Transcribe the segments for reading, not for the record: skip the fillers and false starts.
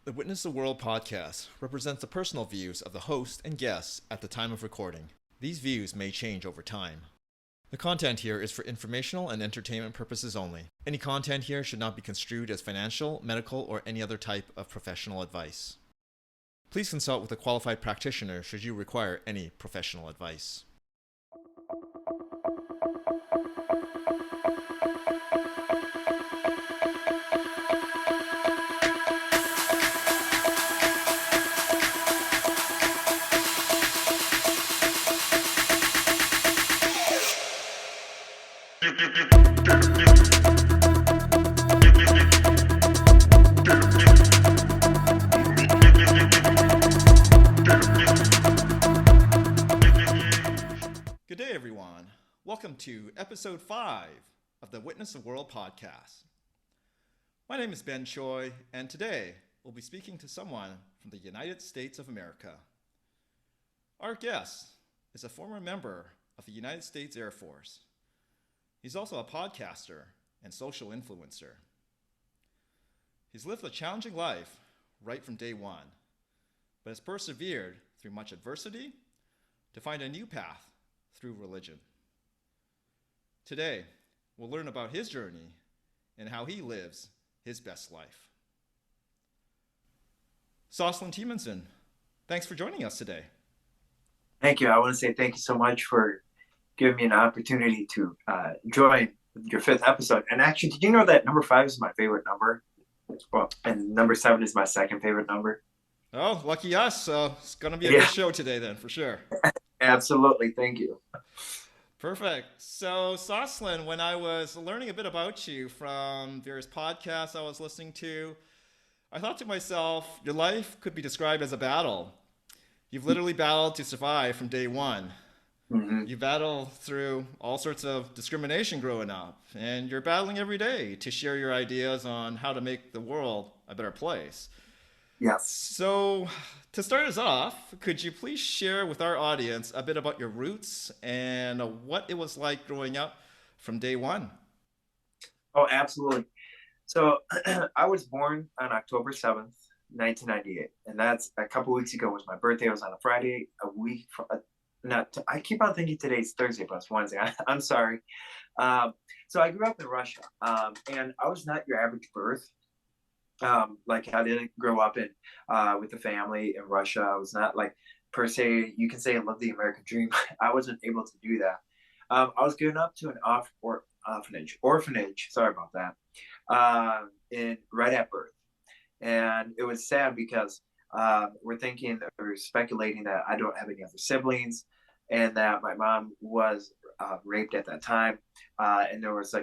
The Witness the World podcast represents the personal views of the host and guests at the time of recording. These views may change over time. The content here is for informational and entertainment purposes only. Any content here should not be construed as financial, medical, or any other type of professional advice. Please consult with a qualified practitioner should you require any professional advice. Good day, everyone. Welcome to episode 5 of the Witness the World podcast. My name is Ben Choi, and today we'll be speaking to someone from the United States of America. Our guest is a former member of the United States Air Force. He's also a podcaster and social influencer. He's lived a challenging life right from day one, but has persevered through much adversity to find a new path through religion. Today, we'll learn about his journey and how he lives his best life. Soslan Temanson, thanks for joining us today. Thank you. I want to say thank you so much for giving me an opportunity to join your 5th episode. And actually, did you know that number 5 is my favorite number? Well, and number 7 is my second favorite number. Oh, lucky us. It's going to be a good show today then, for sure. Absolutely. Thank you. Perfect. So, Soslan, when I was learning a bit about you from various podcasts I was listening to, I thought to myself, your life could be described as a battle. You've literally battled to survive from day one. Mm-hmm. You battle through all sorts of discrimination growing up, and you're battling every day to share your ideas on how to make the world a better place. Yes. So, to start us off, could you please share with our audience a bit about your roots and what it was like growing up from day one? Oh, absolutely. So I was born on October 7th, 1998. And that's a couple weeks ago was my birthday. It was on a Friday, a week from, I keep on thinking today's Thursday, but it's Wednesday. I'm sorry. So I grew up in Russia, and I was not your average birth. Like I didn't grow up in with a family in Russia. I was not like per se. You can say I love the American dream. I wasn't able to do that. I was given up to an orphanage. Sorry about that. In right at birth, and it was sad because we're speculating that I don't have any other siblings, and that my mom was raped at that time, and there's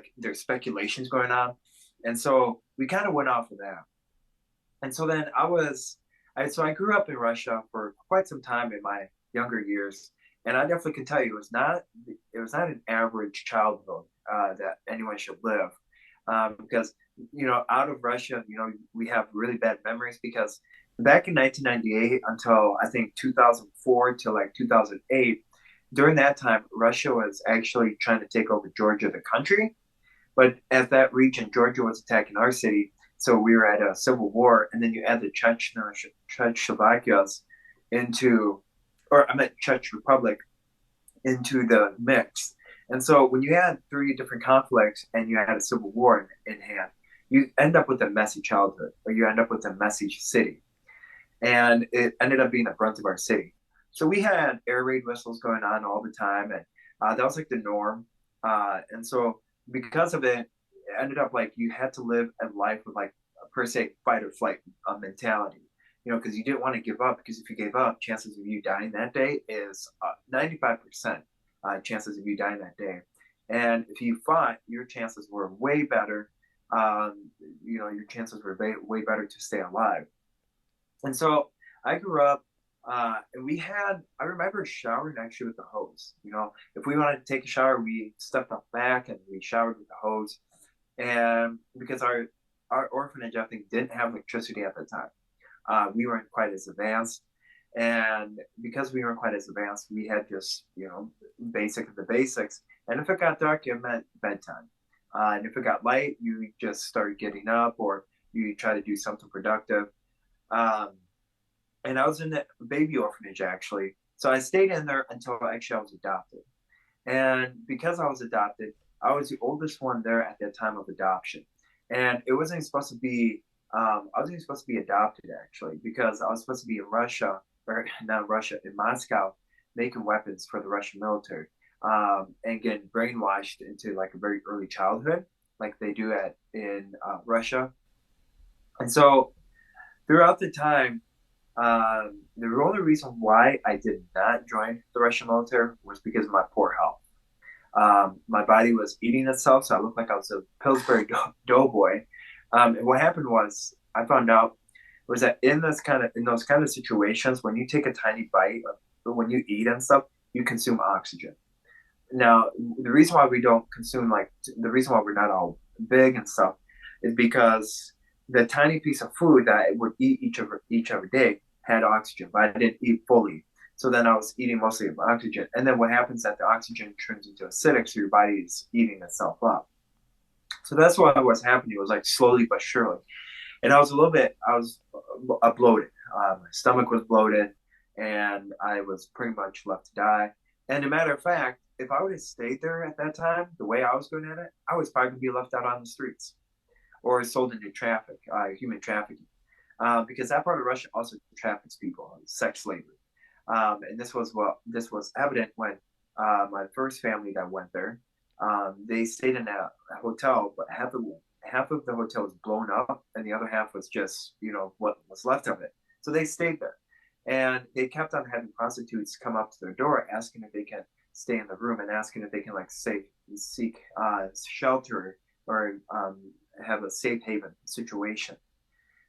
speculations going on, and so we kind of went off of that. And so then I grew up in Russia for quite some time in my younger years, and I definitely can tell you it was not an average childhood that anyone should live, because out of Russia, we have really bad memories because back in 1998 until I think 2004 to like 2008, during that time, Russia was actually trying to take over Georgia, the country. But at that region, Georgia was attacking our city. So we were at a civil war. And then you add the Czechoslovakias Czech Republic into the mix. And so when you had 3 different conflicts and you had a civil war in hand, you end up with a messy childhood, or you end up with a messy city. And it ended up being the brunt of our city. So we had air raid whistles going on all the time, and that was like the norm. And so because of it, it ended up like you had to live a life with like a per se fight or flight mentality, because you didn't want to give up, because if you gave up, chances of you dying that day is 95% chances of you dying that day. And if you fought, your chances were way better. Your chances were way better to stay alive. And so I grew up, and I remember showering actually with the hose. If we wanted to take a shower, we stepped up back and we showered with the hose. And because our orphanage, I think, didn't have electricity at the time, we weren't quite as advanced. And because we weren't quite as advanced, we had just, basic of the basics. And if it got dark, it meant bedtime. And if it got light, you just started getting up, or you try to do something productive. Um, and I was in the baby orphanage actually. So I stayed in there until actually I was adopted. And because I was adopted, I was the oldest one there at the time of adoption. And it wasn't supposed to be, I wasn't supposed to be adopted actually, because I was supposed to be in Russia, or not Russia, in Moscow, making weapons for the Russian military, and getting brainwashed into like a very early childhood, like they do in Russia. And so throughout the time, the only reason why I did not join the Russian military was because of my poor health. My body was eating itself, so I looked like I was a Pillsbury Doughboy. And what happened was, I found out was that in those kind of situations, when you take a tiny bite, when you eat and stuff, you consume oxygen. Now, the reason why we don't consume like the reason why we're not all big and stuff is because the tiny piece of food that I would eat each every day had oxygen, but I didn't eat fully. So then I was eating mostly of oxygen. And then what happens is that the oxygen turns into acidic, so your body is eating itself up. So that's what was happening. It was like slowly but surely. And I was bloated. My stomach was bloated, and I was pretty much left to die. And a matter of fact, if I would have stayed there at that time, the way I was going at it, I was probably going to be left out on the streets or sold into human trafficking. Because that part of Russia also traffics people, sex slavery. And this was evident when my first family that went there, they stayed in a hotel, but half of the hotel was blown up, and the other half was just what was left of it. So they stayed there, and they kept on having prostitutes come up to their door asking if they can stay in the room and asking if they can seek shelter or have a safe haven situation.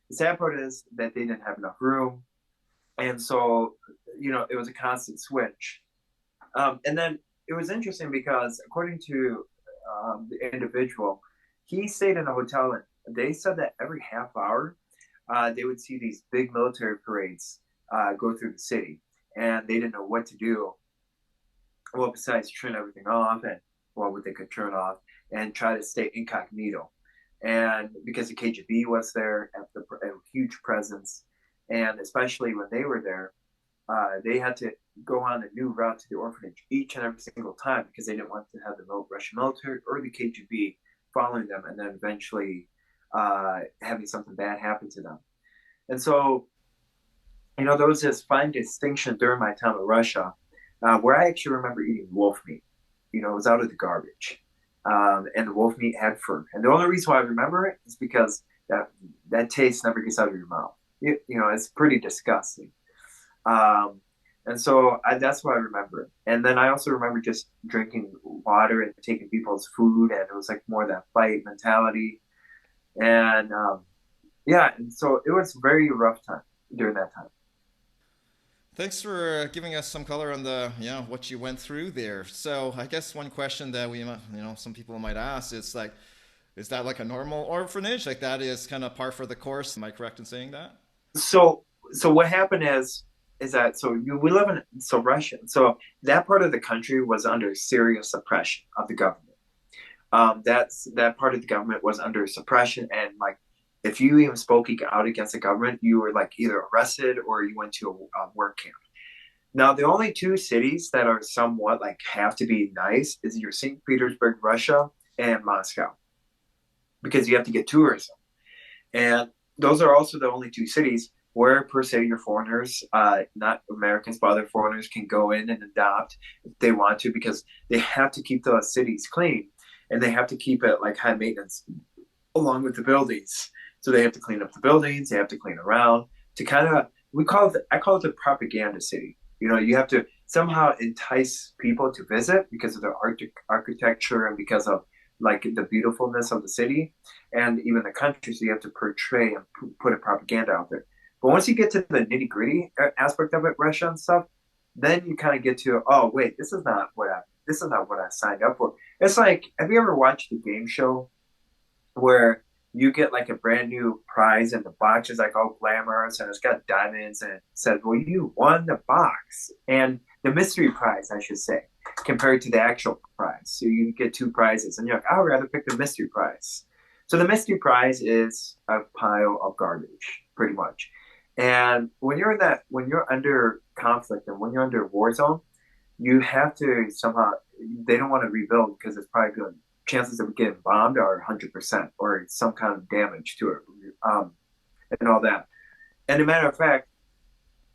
The sad part is that they didn't have enough room, and so it was a constant switch. And then it was interesting because according to the individual, he stayed in a hotel, and they said that every half hour they would see these big military parades go through the city, and they didn't know what to do. Well, besides turn everything off, and what they could turn off, and try to stay incognito. And because the KGB was there, at a huge presence, and especially when they were there, they had to go on a new route to the orphanage each and every single time because they didn't want to have the Russian military or the KGB following them and then eventually having something bad happen to them. And so, there was this fine distinction during my time in Russia where I actually remember eating wolf meat. It was out of the garbage. And the wolf meat had fur. And the only reason why I remember it is because that taste never gets out of your mouth. It's pretty disgusting. And so that's what I remember. And then I also remember just drinking water and taking people's food, and it was like more that fight mentality. And yeah, and so it was a very rough time during that time. Thanks for giving us some color on the what you went through there. So I guess one question that some people might ask is like, is that like a normal orphanage? Like that is kind of par for the course. Am I correct in saying that? So what happened is that we live in Russia. So that part of the country was under serious suppression of the government. That part of the government was under suppression, and like if you even spoke out against the government, you were like either arrested or you went to a work camp. Now, the only two cities that are somewhat like have to be nice is your St. Petersburg, Russia, and Moscow, because you have to get tourism. And those are also the only two cities where, per se, your foreigners, not Americans, but other foreigners can go in and adopt if they want to, because they have to keep the cities clean and they have to keep it like high maintenance along with the buildings. So they have to clean up the buildings, they have to clean around to kind of, I call it the propaganda city. You have to somehow entice people to visit because of the architecture and because of like the beautifulness of the city and even the country. So you have to portray and put a propaganda out there. But once you get to the nitty gritty aspect of it, Russia and stuff, then you kind of get to, oh wait, this is not what I signed up for. It's like, have you ever watched the game show where you get like a brand new prize and the box is like all glamorous and it's got diamonds and it says, well, you won the box and the mystery prize, I should say, compared to the actual prize. So you get two prizes and you're like, I'd rather pick the mystery prize. So the mystery prize is a pile of garbage, pretty much. And when you're under conflict and when you're under a war zone, you have to somehow. They don't want to rebuild because it's probably good. Chances of getting bombed are 100% or some kind of damage to it, um, and all that. And a matter of fact,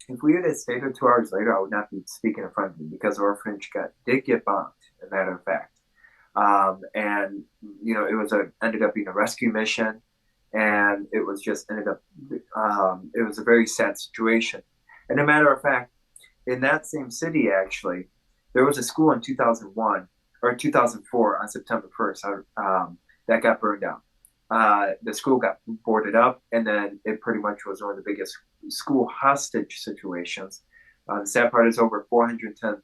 if we had stayed there 2 hours later, I would not be speaking in front of you because the orphanage did get bombed. As a matter of fact, and it was ended up being a rescue mission, and it was just ended up it was a very sad situation. And a matter of fact, in that same city, actually, there was a school in 2001 or 2004 on September 1st that got burned down. The school got boarded up, and then it pretty much was one of the biggest school hostage situations. The sad part is over 410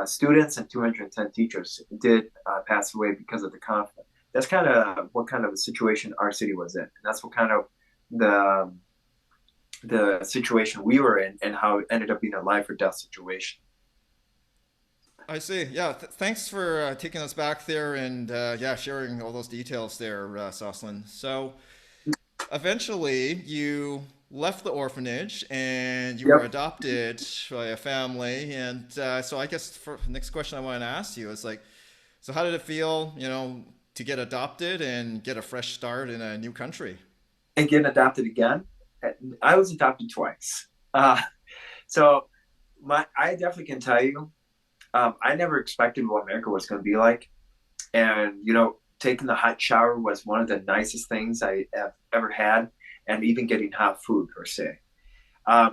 students and 210 teachers did pass away because of the conflict. That's kind of what kind of a situation our city was in. And that's what kind of the situation we were in and how it ended up being a life or death situation. I see. Yeah. Thanks for taking us back there and yeah, sharing all those details there, Soslan. So eventually you left the orphanage and you were Yep. adopted by a family. And so I guess for the next question I want to ask you is like, so how did it feel, to get adopted and get a fresh start in a new country? And getting adopted again. I was adopted twice. So I definitely can tell you, I never expected what America was going to be like. And, taking the hot shower was one of the nicest things I have ever had. And even getting hot food, per se.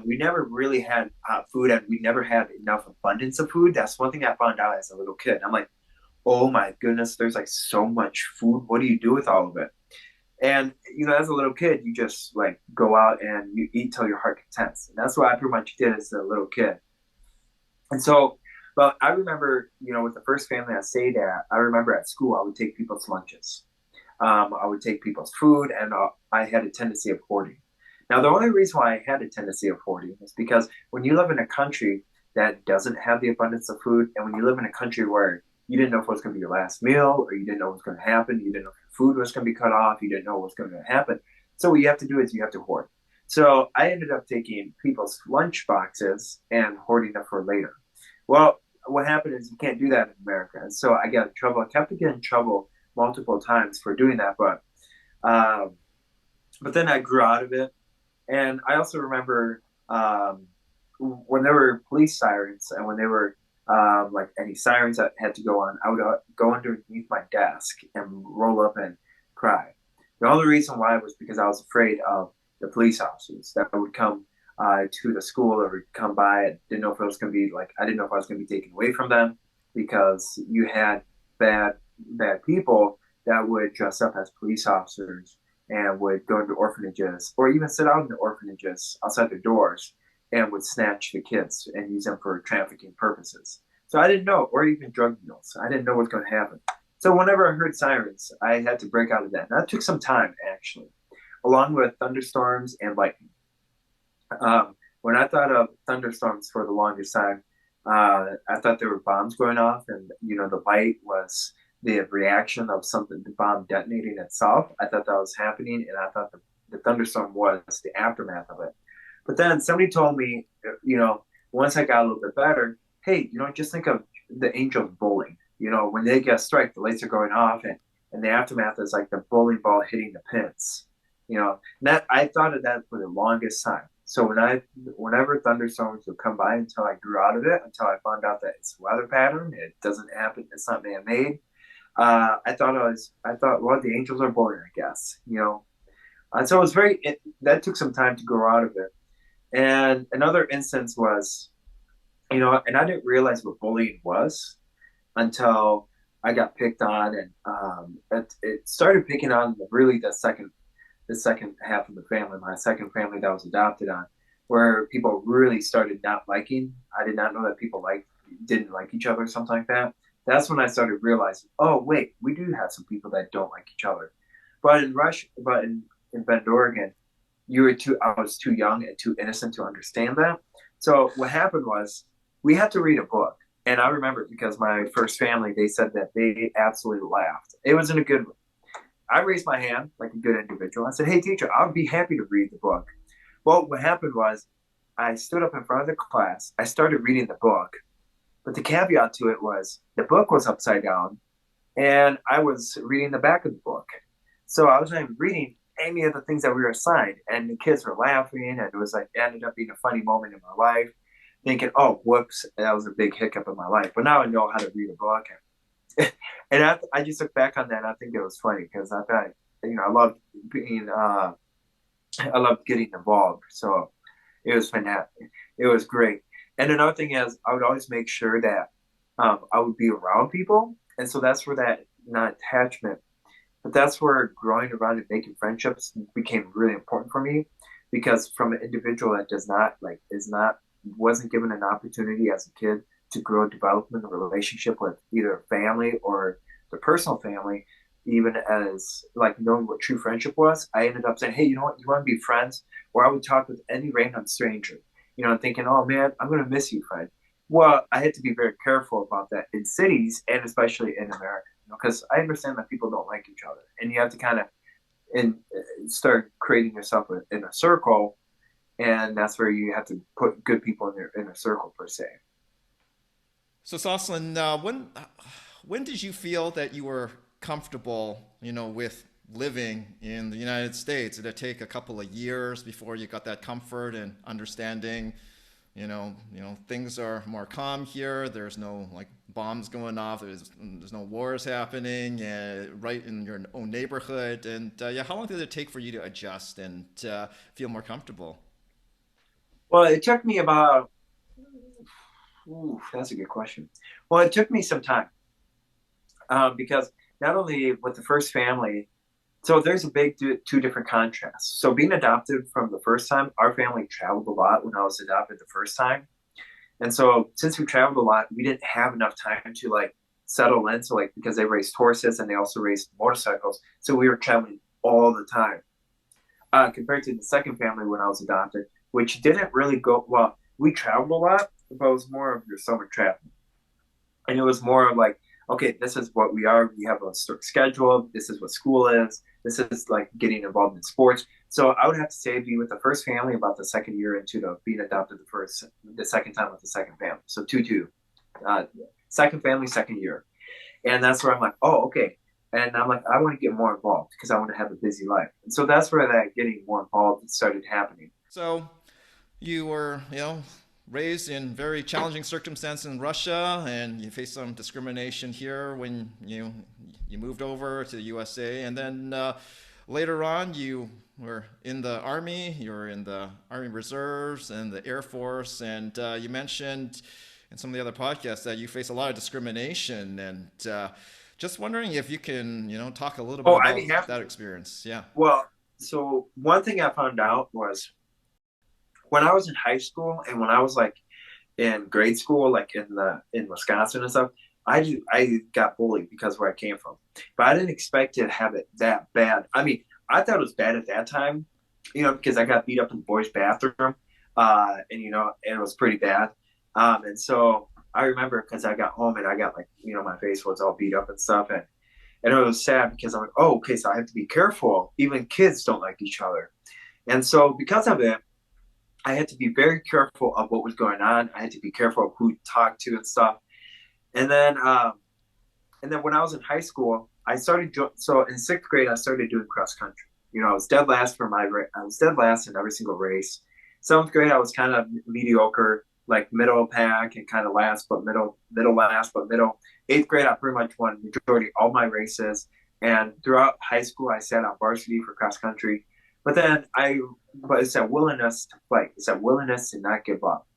We never really had hot food, and we never had enough abundance of food. That's one thing I found out as a little kid. I'm like, oh my goodness, there's like so much food. What do you do with all of it? And as a little kid, you just like go out and you eat till your heart contents. And that's what I pretty much did as a little kid. And so, but I remember, with the first family I stayed at, I remember at school I would take people's lunches. I would take people's food, and I had a tendency of hoarding. Now, the only reason why I had a tendency of hoarding is because when you live in a country that doesn't have the abundance of food, and when you live in a country where you didn't know if it was going to be your last meal, or you didn't know what was going to happen, you didn't know if food was going to be cut off, you didn't know what was going to happen. So what you have to do is you have to hoard. So I ended up taking people's lunch boxes and hoarding them for later. Well, what happened is you can't do that in America. And so I got in trouble. I kept getting in trouble multiple times for doing that, um, but then I grew out of it. And I also remember when there were police sirens and when there were like any sirens that had to go on, I would go underneath my desk and roll up and cry. The only reason why was because I was afraid of the police officers that would come to the school or would come by. I didn't know if it was going to be like, I didn't know if I was going to be taken away from them because you had bad people that would dress up as police officers and would go into orphanages or even sit out in the orphanages outside their doors and would snatch the kids and use them for trafficking purposes. So I didn't know, or even drug deals. I didn't know what was going to happen. So whenever I heard sirens, I had to break out of that. And that took some time, actually, along with thunderstorms and lightning. When I thought of thunderstorms for the longest time, I thought there were bombs going off, and the light was the reaction of something, the bomb detonating itself. I thought that was happening, and I thought the thunderstorm was the aftermath of it. But then somebody told me, once I got a little bit better, hey, just think of the angels bowling. When they get struck, the lights are going off, and the aftermath is like the bowling ball hitting the pins. That I thought of that for the longest time. So whenever thunderstorms would come by until I grew out of it, until I found out that it's a weather pattern, it doesn't happen, it's not man-made. I thought, well, the angels are born, I guess, And so that took some time to grow out of it. And another instance was, and I didn't realize what bullying was until I got picked on, and it started picking on really the second half of the family, my second family that I was adopted on, where people really started not liking. I did not know that people didn't like each other or something like that. That's when I started realizing, oh wait, we do have some people that don't like each other. But in Bend, Oregon, I was too young and too innocent to understand that. So what happened was we had to read a book. And I remember because my first family, they said that they absolutely laughed. It was in a good way. I raised my hand like a good individual. I said, hey, teacher, I would be happy to read the book. Well, what happened was I stood up in front of the class. I started reading the book, but the caveat to it was the book was upside down and I was reading the back of the book. So I was not even reading any of the things that we were assigned, and the kids were laughing, and it was like ended up being a funny moment in my life. Thinking, oh, whoops, that was a big hiccup in my life. But now I know how to read a book, and I just look back on that. And I think it was funny because I thought, I loved being, I loved getting involved. So it was fantastic. It was great. And another thing is, I would always make sure that I would be around people, and so that's where that not attachment, but that's where growing around and making friendships became really important for me, because from an individual that does not like is not wasn't given an opportunity as a kid to grow, development, a relationship with either family or the personal family, even as like knowing what true friendship was, I ended up saying, hey, you know what, you want to be friends? Or I would talk with any random stranger, thinking, oh man, I'm going to miss you, friend. Well, I had to be very careful about that in cities and especially in America, because I understand that people don't like each other, and you have to kind of and start creating yourself in a circle, and that's where you have to put good people in your inner circle per se. So, Soslan, when did you feel that you were comfortable, with living in the United States? Did it take a couple of years before you got that comfort and understanding? Things are more calm here. There's no like bombs going off. There's no wars happening right in your own neighborhood. And yeah, how long did it take for you to adjust and feel more comfortable? Well, it took me about, ooh, that's a good question. Well, it took me some time, because not only with the first family, so there's a big two different contrasts. So being adopted from the first time, our family traveled a lot when I was adopted the first time. And so since we traveled a lot, we didn't have enough time to like settle in. So like because they raised horses and they also raised motorcycles, so we were traveling all the time. Compared to the second family when I was adopted, which didn't really go well. We traveled a lot, but it was more of your summer travel, and it was more of like, okay, this is what we are. We have a strict schedule. This is what school is. This is like getting involved in sports. So I would have to say be with the first family about the second year into the being adopted the second time with the second family. So two, uh, second family, second year, and that's where I'm like, oh, okay. And I'm like, I want to get more involved because I want to have a busy life. And so that's where that getting more involved started happening. So you were, raised in very challenging circumstances in Russia, and you faced some discrimination here when you moved over to the USA, and then later on you were in the Army. You were in the Army Reserves and the Air Force, and you mentioned in some of the other podcasts that you face a lot of discrimination, and just wondering if you can, talk a little bit Oh, I'd be about happy that to. experience. Yeah. Well, so one thing I found out was when I was in high school and when I was like in grade school, like in Wisconsin and stuff, I got bullied because where I came from, but I didn't expect to have it that bad. I mean, I thought it was bad at that time, because I got beat up in the boys' bathroom, and and it was pretty bad. And so I remember because I got home and I got like my face was all beat up and stuff, and it was sad because I'm like, oh, okay, so I have to be careful. Even kids don't like each other, and so because of it, I had to be very careful of what was going on. I had to be careful of who to talk to and stuff. And then, and then when I was in high school, I started. So in sixth grade, I started doing cross country. I was dead last for I was dead last in every single race. Seventh grade, I was kind of mediocre, like middle pack and kind of last, but middle last, but middle. Eighth grade, I pretty much won majority of all my races. And throughout high school, I sat on varsity for cross country. But then but it's that willingness to fight. It's that willingness to not give up.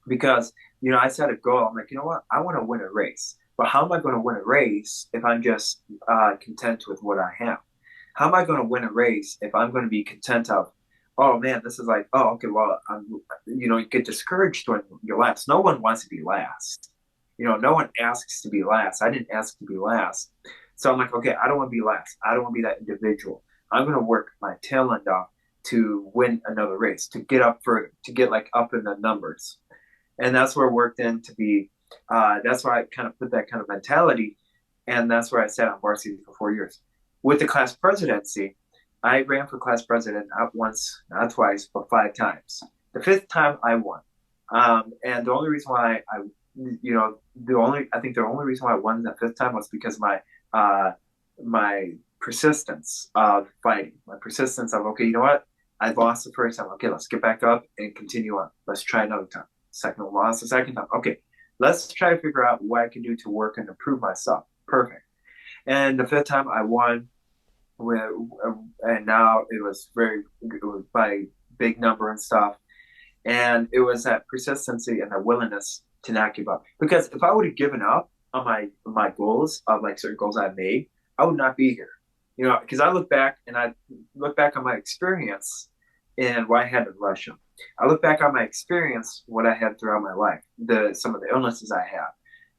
Because, I set a goal. I'm like, you know what? I want to win a race. But how am I going to win a race if I'm just content with what I have? How am I going to win a race if I'm going to be content of, oh man, this is like, oh, okay, well, you get discouraged when you're last. No one wants to be last. No one asks to be last. I didn't ask to be last. So I'm like, okay, I don't want to be last. I don't want to be that individual. I'm going to work my tail end off to win another race, to get like up in the numbers. And that's where it worked in to be, that's why I kind of put that kind of mentality. And that's where I sat on varsity for 4 years. With the class presidency, I ran for class president not once, not twice, but 5 times. The fifth time I won. And the only reason why I think the only reason why I won that fifth time was because my persistence of fighting, my persistence of, okay, you know what? I lost the first time. Okay, let's get back up and continue on. Let's try another time. Second loss the second time. Okay, let's try to figure out what I can do to work and improve myself. Perfect. And the fifth time I won, with, and now it was by big number and stuff. And it was that persistency and the willingness to not give up. Because if I would have given up on my goals of like certain goals I made, I would not be here. Because I look back on my experience and what I had in Russia. I look back on my experience, what I had throughout my life, some of the illnesses I have.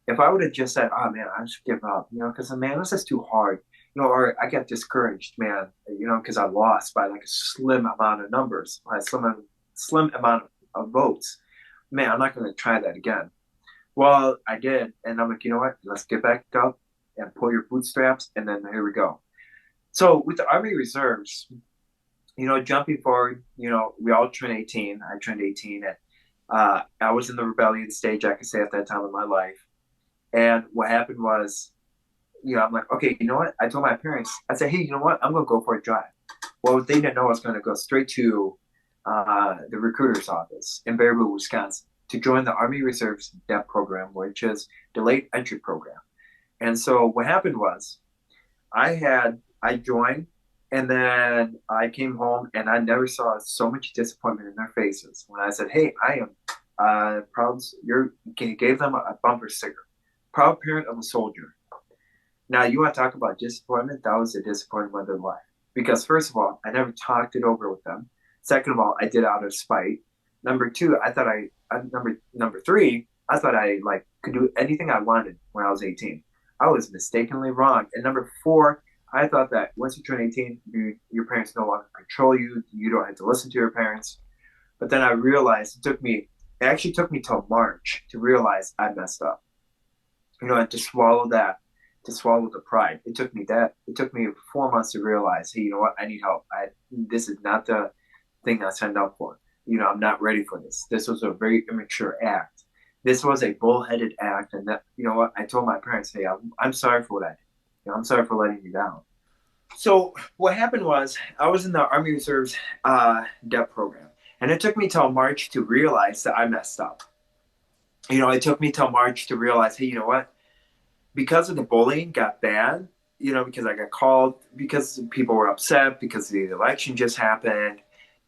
If I would have just said, "Oh man, I should give up," because man, this is too hard, or I got discouraged, man, because I lost by like a slim amount of numbers, by a slim amount of votes. Man, I'm not going to try that again. Well, I did, and I'm like, you know what? Let's get back up and pull your bootstraps, and then here we go. So with the Army Reserves, jumping forward, we all turned 18. I turned 18, and I was in the rebellion stage, I could say, at that time of my life. And what happened was, I'm like, okay, you know what? I told my parents, I said, hey, you know what? I'm going to go for a drive. Well, they didn't know I was going to go straight to the recruiter's office in Bearville, Wisconsin, to join the Army Reserves DEP program, which is delayed entry program. And so what happened was, I joined, and then I came home, and I never saw so much disappointment in their faces when I said, hey, I am proud. You gave them a bumper sticker. Proud parent of a soldier. Now, you want to talk about disappointment? That was a disappointment of their life. Because first of all, I never talked it over with them. Second of all, I did out of spite. Number two, number three, I thought I could do anything I wanted when I was 18. I was mistakenly wrong. And number four, I thought that once you turn 18, your parents no longer control you. You don't have to listen to your parents. But then I realized it actually took me till March to realize I messed up. And to swallow the pride. It took me 4 months to realize, hey, you know what? I need help. This is not the thing I signed up for. I'm not ready for this. This was a very immature act. This was a bullheaded act. And that, what? I told my parents, hey, I'm sorry for what I did. I'm sorry for letting you down. So what happened was, I was in the Army Reserves DEP program. And it took me till March to realize that I messed up. It took me till March to realize, hey, you know what? Because of the bullying got bad, because I got called, because people were upset, because the election just happened,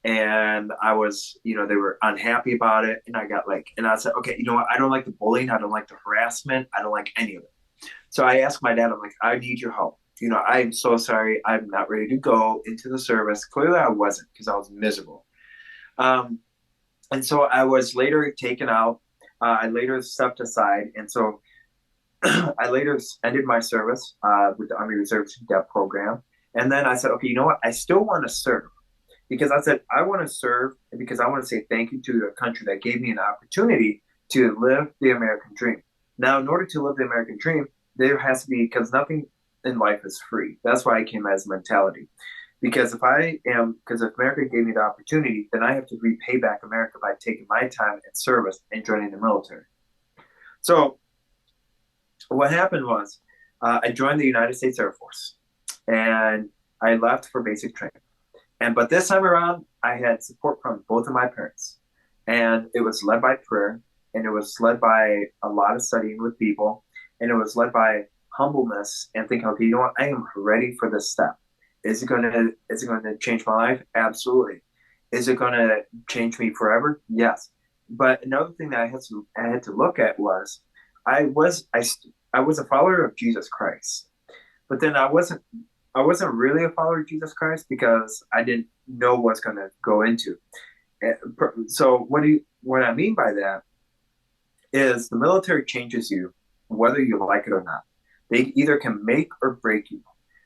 and I was, they were unhappy about it, and I said, okay, you know what? I don't like the bullying, I don't like the harassment, I don't like any of it. So I asked my dad, I'm like, I need your help. I'm so sorry, I'm not ready to go into the service. Clearly I wasn't, because I was miserable. And so I was later taken out. I later stepped aside, and so I later ended my service with the Army Reserves DEP program. And then I said, okay, you know what? I still want to serve, because I said, I want to serve because I want to say thank you to the country that gave me an opportunity to live the American dream. Now, in order to live the American dream, there has to be, because nothing in life is free. That's why I came as a mentality. Because if America gave me the opportunity, then I have to repay back America by taking my time in service and joining the military. So what happened was, I joined the United States Air Force, and I left for basic training. But this time around, I had support from both of my parents, and it was led by prayer, and it was led by a lot of studying with people, and it was led by humbleness and thinking, okay, you know what? I am ready for this step. Is it going to change my life? Absolutely. Is it going to change me forever? Yes. But another thing that I had to look at was, I was a follower of Jesus Christ, but then I wasn't really a follower of Jesus Christ because I didn't know what's going to go into. So what I mean by that is, the military changes you whether you like it or not. They either can make or break you.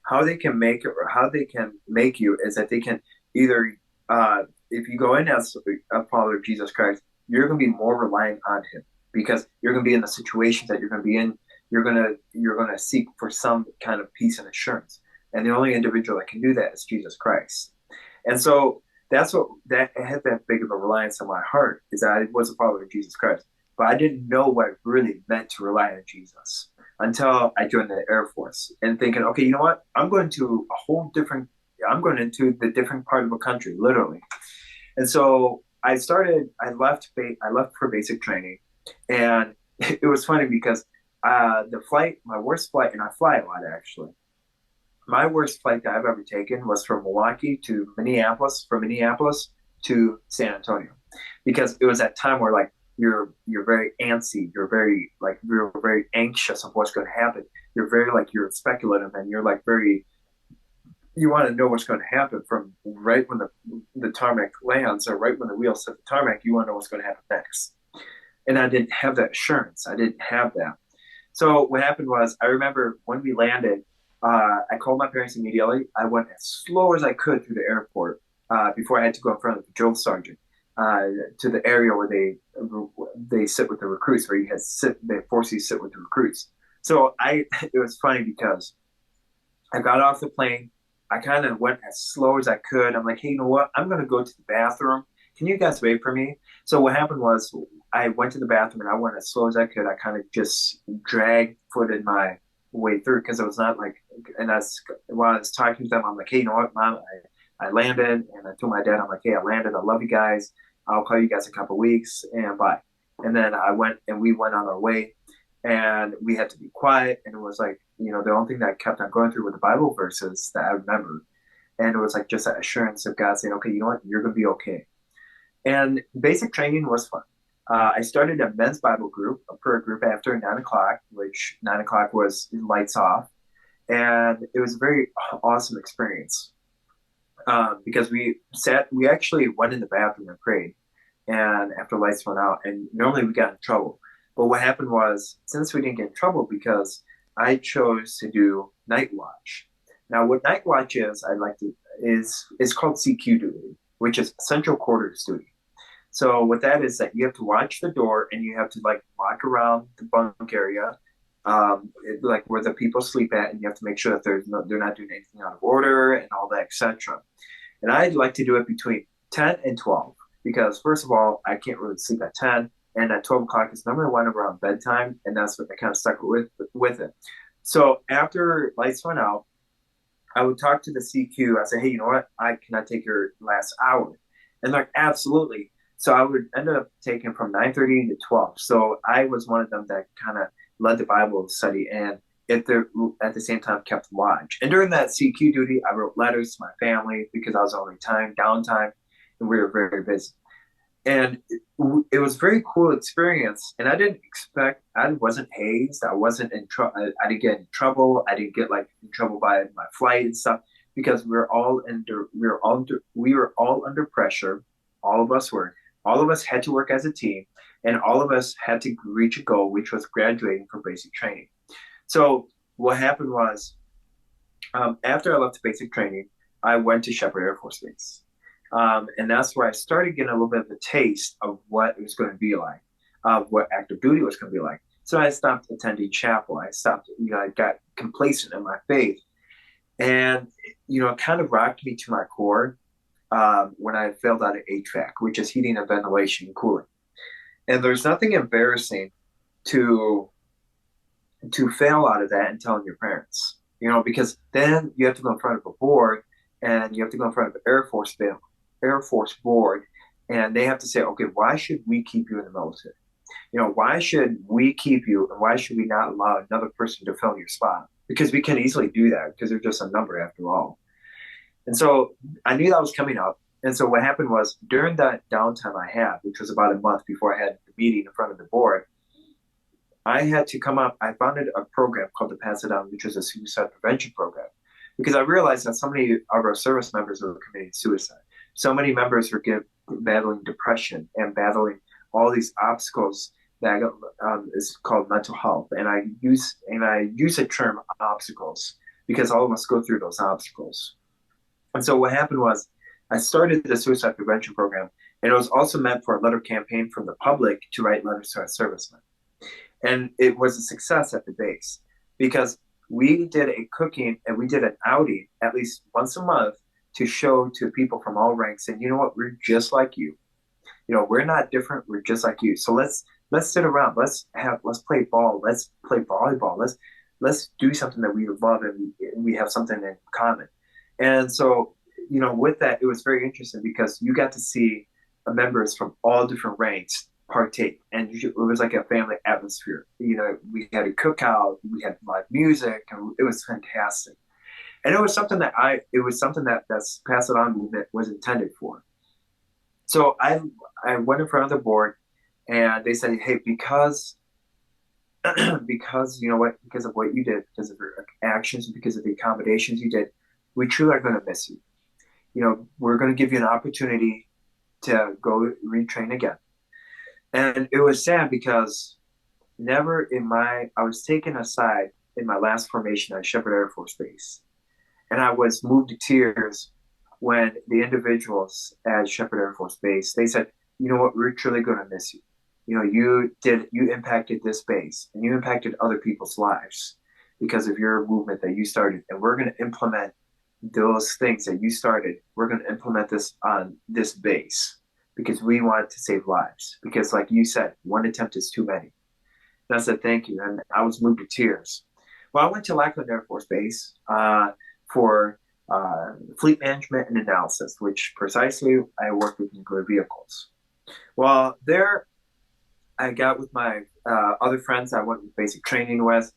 How they can make it or how they can make you is that they can either, if you go in as a follower of Jesus Christ, you're going to be more reliant on him, because you're going to be in the situations that you're going to be in. You're going to seek for some kind of peace and assurance. And the only individual that can do that is Jesus Christ. And so that's what that had that big of a reliance on my heart, is that I was a follower of Jesus Christ. But I didn't know what it really meant to rely on Jesus until I joined the Air Force and thinking, okay, you know what? I'm going into the different part of the country, literally. And so I left for basic training. And it was funny because my worst flight, and I fly a lot actually. My worst flight that I've ever taken was from Milwaukee to Minneapolis, from Minneapolis to San Antonio, because it was that time where like you're very antsy, you're very anxious of what's going to happen. You're speculative, and you're like very, you want to know what's going to happen from right when the tarmac lands, or right when the wheels hit the tarmac. You want to know what's going to happen next. And I didn't have that assurance. I didn't have that. So what happened was, I remember when we landed, I called my parents immediately. I went as slow as I could through the airport before I had to go in front of the drill sergeant to the area where they sit with the recruits, where they force you to sit with the recruits. So it was funny because I got off the plane. I kind of went as slow as I could. I'm like, hey, you know what? I'm going to go to the bathroom. Can you guys wait for me? So what happened was, I went to the bathroom and I went as slow as I could. I kind of just drag-footed my way through, because it was not like, and while I was talking to them, I'm like, hey, you know what, Mom, I landed, and I told my dad, I'm like, hey, I landed. I love you guys. I'll call you guys in a couple of weeks, and bye. And then we went on our way, and we had to be quiet. And it was like, the only thing that I kept on going through were the Bible verses that I remembered. And it was like just that assurance of God saying, okay, you know what, you're going to be okay. And basic training was fun. I started a men's Bible group, a prayer group, after 9 o'clock, which 9 o'clock was lights off. And it was a very awesome experience because we actually went in the bathroom and prayed, and after lights went out, and normally we got in trouble. But what happened was, since we didn't get in trouble, because I chose to do night watch. Now, what night watch is, is called CQ duty, which is central quarters duty. So what that is, that you have to watch the door, and you have to like walk around the bunk area, like where the people sleep at, and you have to make sure that they're not doing anything out of order and all that, etc. And I'd like to do it between 10 and 12, because first of all, I can't really sleep at 10, and at 12 o'clock is normally when around bedtime, and that's what I kind of stuck with it. So after lights went out, I would talk to the CQ. I say, hey, you know what? Can I take your last hour? And they're like, absolutely. So I would end up taking from 9:30 to 12. So I was one of them that kind of led the Bible study, and at the same time kept watch. And during that CQ duty, I wrote letters to my family, because I was on downtime, and we were very busy. And it was a very cool experience. And I wasn't hazed. I wasn't in trouble. I didn't get in trouble. I didn't get like in trouble by my flight and stuff, because we were all under pressure. All of us were. All of us had to work as a team, and all of us had to reach a goal, which was graduating from basic training. So what happened was, after I left basic training, I went to Shepherd Air Force Base. And that's where I started getting a little bit of a taste of what it was going to be like, what active duty was going to be like. So I stopped attending chapel. I got complacent in my faith. And, it kind of rocked me to my core when I failed out of HVAC, which is heating and ventilation and cooling. And there's nothing embarrassing to fail out of that and telling your parents, because then you have to go in front of a board, and you have to go in front of the Air Force board, and they have to say, okay, why should we keep you in the military? Why should we keep you, and why should we not allow another person to fill your spot? Because we can easily do that, because they're just a number after all. And so I knew that was coming up. And so what happened was, during that downtime I had, which was about a month before I had the meeting in front of the board, I had to come up. I founded a program called the Pass It Down, which is a suicide prevention program, because I realized that so many of our service members were committing suicide. So many members were battling depression and battling all these obstacles that is called mental health. And I use the term obstacles, because all of us go through those obstacles. And so what happened was, I started the suicide prevention program, and it was also meant for a letter campaign from the public to write letters to our servicemen. And it was a success at the base, because we did a cooking and we did an outing at least once a month to show to people from all ranks, and you know what, we're just like you. You know, we're not different. We're just like you. So let's sit around. Let's play ball. Let's play volleyball. Let's do something that we love and we have something in common. And so, you know, with that, it was very interesting because you got to see members from all different ranks partake, and it was like a family atmosphere. You know, we had a cookout, we had live music, and it was fantastic. And it was something that that's Pass It On movement was intended for. So I went in front of the board, and they said, hey, because because you know what, because of what you did, because of your actions, because of the accommodations you did, we truly are going to miss you. You know, we're going to give you an opportunity to go retrain again. And it was sad because never in my, I was taken aside in my last formation at Shepherd Air Force Base. And I was moved to tears when the individuals at Shepherd Air Force Base, they said, you know what, we're truly going to miss you. You know, you impacted this base and you impacted other people's lives because of your movement that you started. And we're going to implement those things that you started. We're going to implement this on this base because we want to save lives. Because like you said, one attempt is too many. And I said, thank you. And I was moved to tears. Well, I went to Lackland Air Force Base for fleet management and analysis, which precisely I worked with nuclear vehicles. Well, there I got with my other friends I went with basic training with,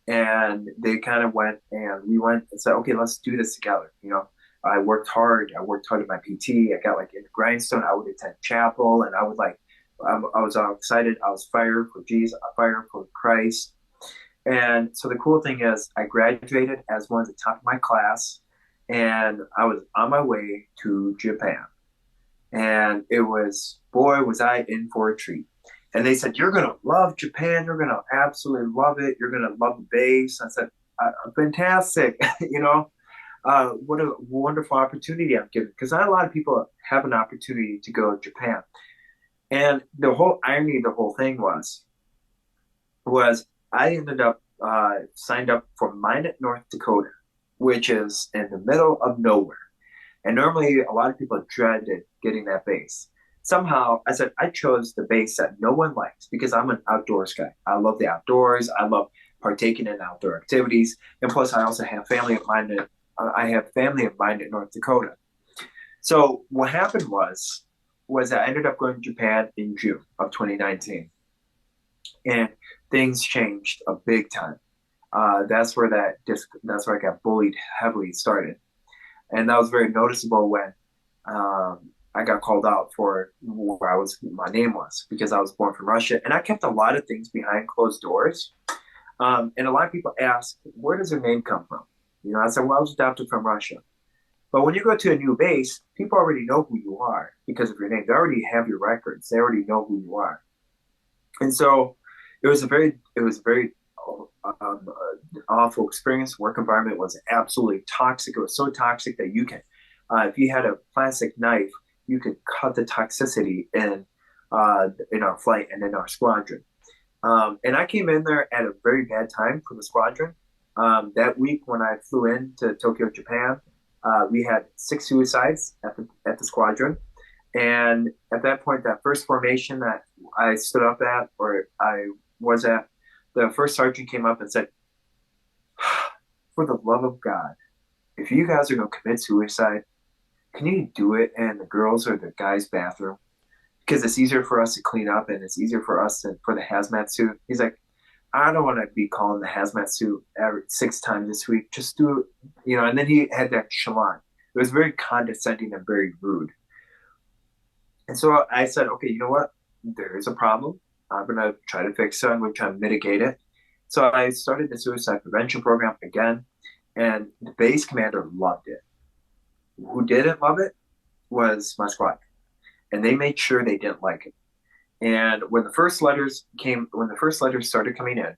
and they kind of went and we went and said, okay, let's do this together. You know, I worked hard. I worked hard at my PT. I got like in grindstone. I would attend chapel, and I would like, I was all excited. I was fired for Jesus, fired for Christ. And so the cool thing is I graduated as one of the top of my class, and I was on my way to Japan. And it was, boy, was I in for a treat. And they said, you're going to love Japan. You're going to absolutely love it. You're going to love the base. I said, fantastic. You know, what a wonderful opportunity I'm given. Because not a lot of people have an opportunity to go to Japan. And the whole irony of the whole thing was I ended up signed up for Minot, North Dakota, which is in the middle of nowhere. And normally a lot of people dreaded getting that base. Somehow I said I chose the base that no one likes because I'm an outdoors guy. I love the outdoors. I love partaking in outdoor activities. And plus I also have family of mine. I have family of mine in North Dakota. So what happened was I ended up going to Japan in June of 2019. And things changed a big time. That's where I got bullied heavily started. And that was very noticeable when I got called out for where my name was, because I was born from Russia. And I kept a lot of things behind closed doors. And a lot of people ask, where does your name come from? You know, I said, well, I was adopted from Russia. But when you go to a new base, people already know who you are because of your name. They already have your records. They already know who you are. And so it was a very awful experience. Work environment was absolutely toxic. It was so toxic that you can, if you had a plastic knife, you could cut the toxicity in our flight and in our squadron. And I came in there at a very bad time for the squadron. That week when I flew into Tokyo, Japan, we had 6 suicides at the squadron. And at that point, that first formation that I stood up at, or I was at, the first sergeant came up and said, for the love of God, if you guys are going to commit suicide, can you do it in the girls' or the guys' bathroom? Because it's easier for us to clean up and it's easier for us for the hazmat suit. He's like, I don't want to be calling the hazmat suit 6 times this week. Just do it, you know. And then he had that chalan. It was very condescending and very rude. And so I said, okay, you know what? There is a problem. I'm going to try to fix it. I'm going to try to mitigate it. So I started the suicide prevention program again, and the base commander loved it. Who didn't love it was my squad, and they made sure they didn't like it. And when the first letters started coming in,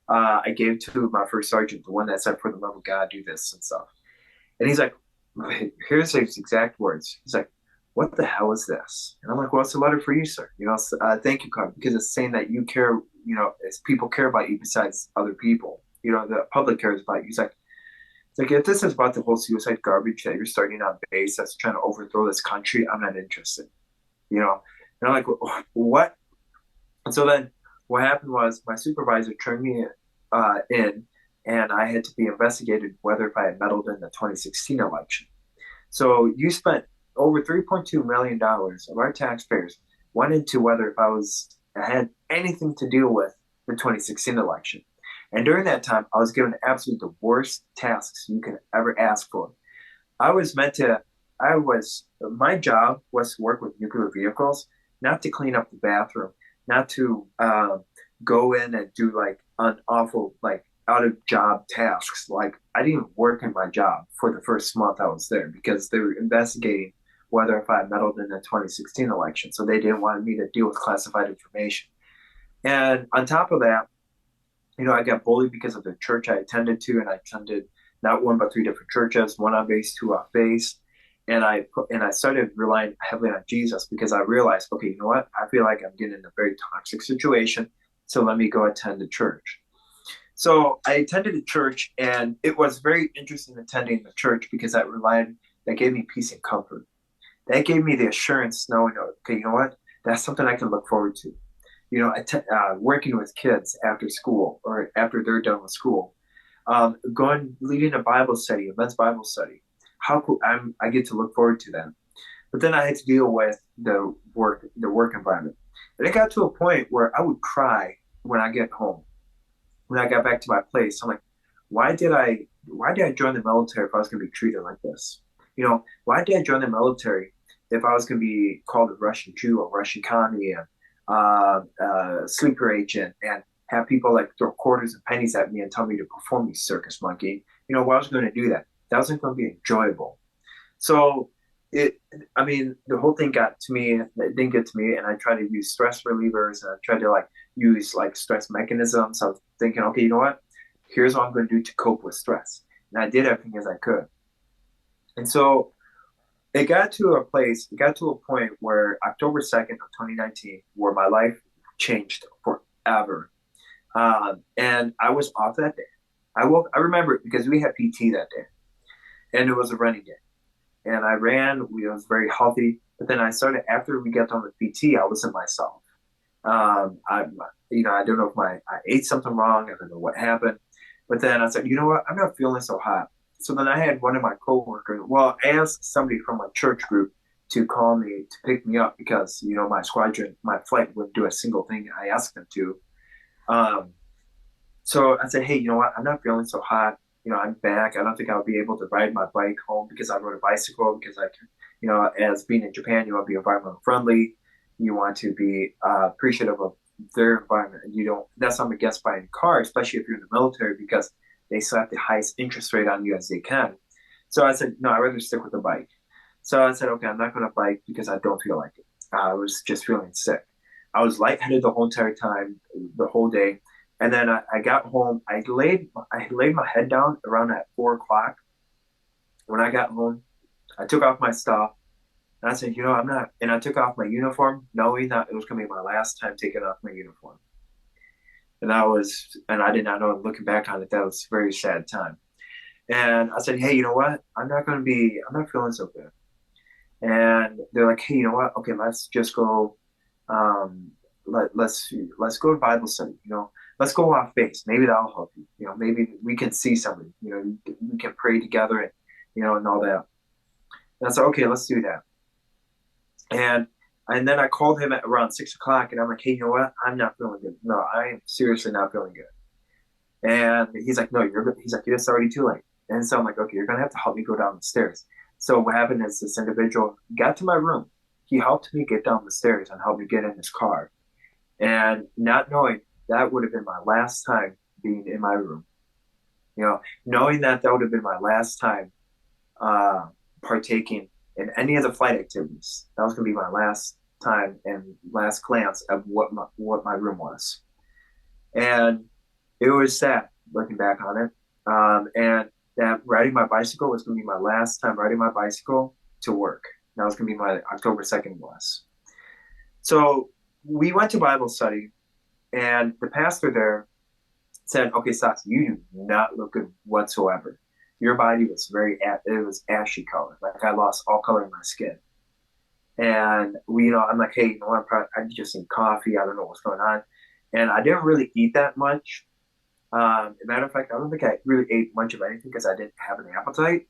I gave to my first sergeant, the one that said, for the love of God, do this and stuff. And he's like, here's his exact words. He's like, what the hell is this? And I'm like, well, it's a letter for you, sir. You know, thank you card, because it's saying that you care, you know, as people care about you besides other people. the public cares about you. It's like if this is about the whole suicide garbage that you're starting on base that's trying to overthrow this country, I'm not interested. You know, and I'm like, what? And so then what happened was my supervisor turned me in, and I had to be investigated whether if I had meddled in the 2016 election. So you spent over $3.2 million of our taxpayers went into whether if I had anything to do with the 2016 election. And during that time, I was given absolutely the worst tasks you can ever ask for. I was meant to, my job was to work with nuclear vehicles, not to clean up the bathroom, not to go in and do like unawful, like out of job tasks. Like I didn't work in my job for the first month I was there because they were investigating whether if I meddled in the 2016 election. So they didn't want me to deal with classified information. And on top of that, I got bullied because of the church I attended to, and I attended not one but three different churches, one on base, two off base. And I started relying heavily on Jesus because I realized, okay, you know what? I feel like I'm getting in a very toxic situation, so let me go attend the church. So I attended a church, and it was very interesting attending the church because that gave me peace and comfort. That gave me the assurance knowing, okay, you know what? That's something I can look forward to. Working with kids after school or after they're done with school, leading a Bible study, a men's Bible study. How cool! I get to look forward to that. But then I had to deal with the work environment, and it got to a point where I would cry when I get home. When I got back to my place, I'm like, why did I join the military if I was going to be treated like this? Why did I join the military if I was going to be called a Russian Jew or Russian commie and sleeper agent and have people like throw quarters and pennies at me and tell me to perform these circus monkey? Why was I going to do that? That wasn't going to be enjoyable. So the whole thing got to me. It didn't get to me, and I tried to use stress relievers and I tried to use stress mechanisms. I was thinking, okay, you know what? Here's what I'm going to do to cope with stress, and I did everything as I could. And so it got to a point where October 2nd of 2019, where my life changed forever. And I was off that day. I remember it because we had PT that day, and it was a running day. And I ran, I was very healthy. But then after we got done with PT, I wasn't myself. I don't know if I ate something wrong. I don't know what happened. But then I said, you know what? I'm not feeling so hot. So then I had one of my coworkers. Well, I asked somebody from my church group to call me to pick me up because my flight wouldn't do a single thing I asked them to. So I said, hey, you know what? I'm not feeling so hot. I'm back. I don't think I'll be able to ride my bike home because I rode a bicycle because as being in Japan, you want to be environmental friendly. You want to be appreciative of their environment. That's not against buying a car, especially if you're in the military, because they slap the highest interest rate on you as they can. So I said, no, I'd rather stick with the bike. So I said, okay, I'm not going to bike because I don't feel like it. I was just feeling sick. I was lightheaded the whole entire time, the whole day. And then I got home. I laid my head down around at 4:00. When I got home, I took off my stuff. And I said, I'm not. And I took off my uniform, knowing that it was going to be my last time taking off my uniform. And I did not know, looking back on it, that was a very sad time. And I said, hey, you know what? I'm not feeling so good. And they're like, hey, you know what? Okay, let's just go. Let's go to Bible study. Let's go off base. Maybe that'll help you. Maybe we can see somebody. We can pray together and all that. And I said, okay, let's do that. And then I called him at around 6:00, and I'm like, hey, you know what? I'm not feeling good. No, I am seriously not feeling good. And he's like, no, you're good. He's like, it's already too late. And so I'm like, okay, you're going to have to help me go down the stairs. So what happened is this individual got to my room. He helped me get down the stairs and helped me get in his car. And not knowing that would have been my last time being in my room. Knowing that would have been my last time partaking in any of the flight activities. That was going to be my last time and last glance of what my room was. And it was sad looking back on it. And that riding my bicycle was going to be my last time riding my bicycle to work. That was going to be my October 2nd was. So we went to Bible study, and the pastor there said, okay, Sasha, you do not look good whatsoever. Your body was it was ashy color. Like I lost all color in my skin. And I'm like, hey, I just need coffee. I don't know what's going on. And I didn't really eat that much. As a matter of fact, I don't think I really ate much of anything because I didn't have an appetite.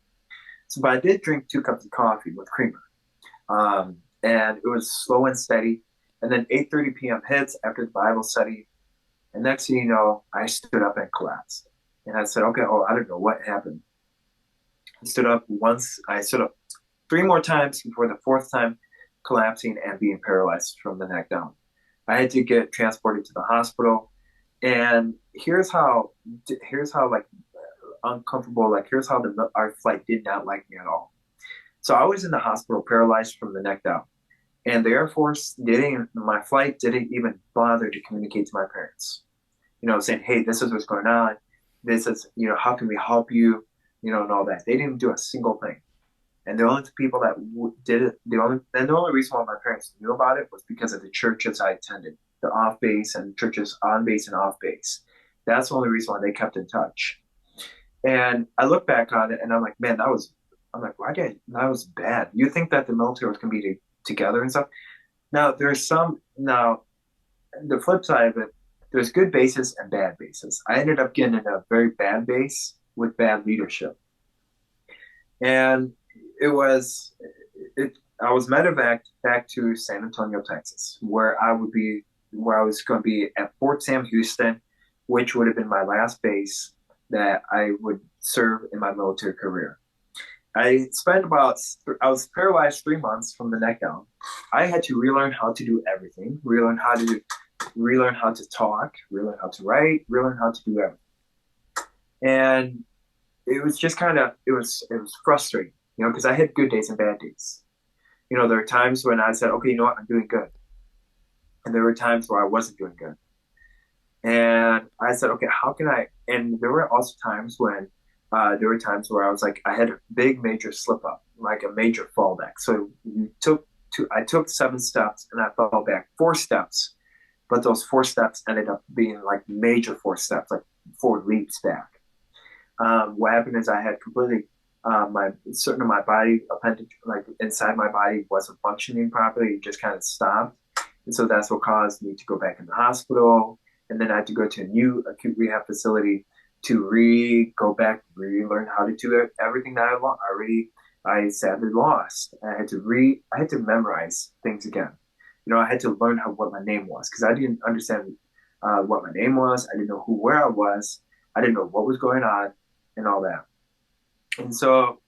So, but I did drink 2 cups of coffee with creamer. And it was slow and steady. And then 8:30 p.m. hits after the Bible study. And next thing you know, I stood up and collapsed. And I said, okay, I don't know what happened. I stood up once. I stood up 3 more times before the fourth time collapsing and being paralyzed from the neck down. I had to get transported to the hospital. And here's how like uncomfortable, like here's how our flight did not like me at all. So I was in the hospital paralyzed from the neck down. And the Air Force my flight didn't even bother to communicate to my parents, saying, hey, this is what's going on. This is, how can we help you, and all that. They didn't do a single thing. And the only people that did it, the only reason why my parents knew about it was because of the churches I attended, the off base and churches on base and off base. That's the only reason why they kept in touch. And I look back on it and I'm like, man, that was bad. You think that the military was going to be together and stuff. Now, the flip side of it, there's good bases and bad bases. I ended up getting in a very bad base with bad leadership. And I was medevaced back to San Antonio, Texas, where I was going to be at Fort Sam Houston, which would have been my last base that I would serve in my military career. I was paralyzed 3 months from the neck down. I had to relearn how to do everything, relearn how to talk, relearn how to write, relearn how to do everything. And it was just it was frustrating, because I had good days and bad days. There were times when I said, okay, you know what, I'm doing good. And there were times where I wasn't doing good. And I said, okay, how can I, and there were also times when where I was like, I had a big major slip up, like a major fall back. So I took 7 steps and I fell back 4 steps, but those 4 steps ended up being like major 4 steps, like 4 leaps back. What happened is I had completely, certain of my body appendage, like inside my body wasn't functioning properly. It just kind of stopped. And so that's what caused me to go back in the hospital. And then I had to go to a new acute rehab facility to relearn how to do everything that I sadly lost. I had to memorize things again. I had to learn what my name was because I didn't understand what my name was. I didn't know where I was. I didn't know what was going on and all that. And so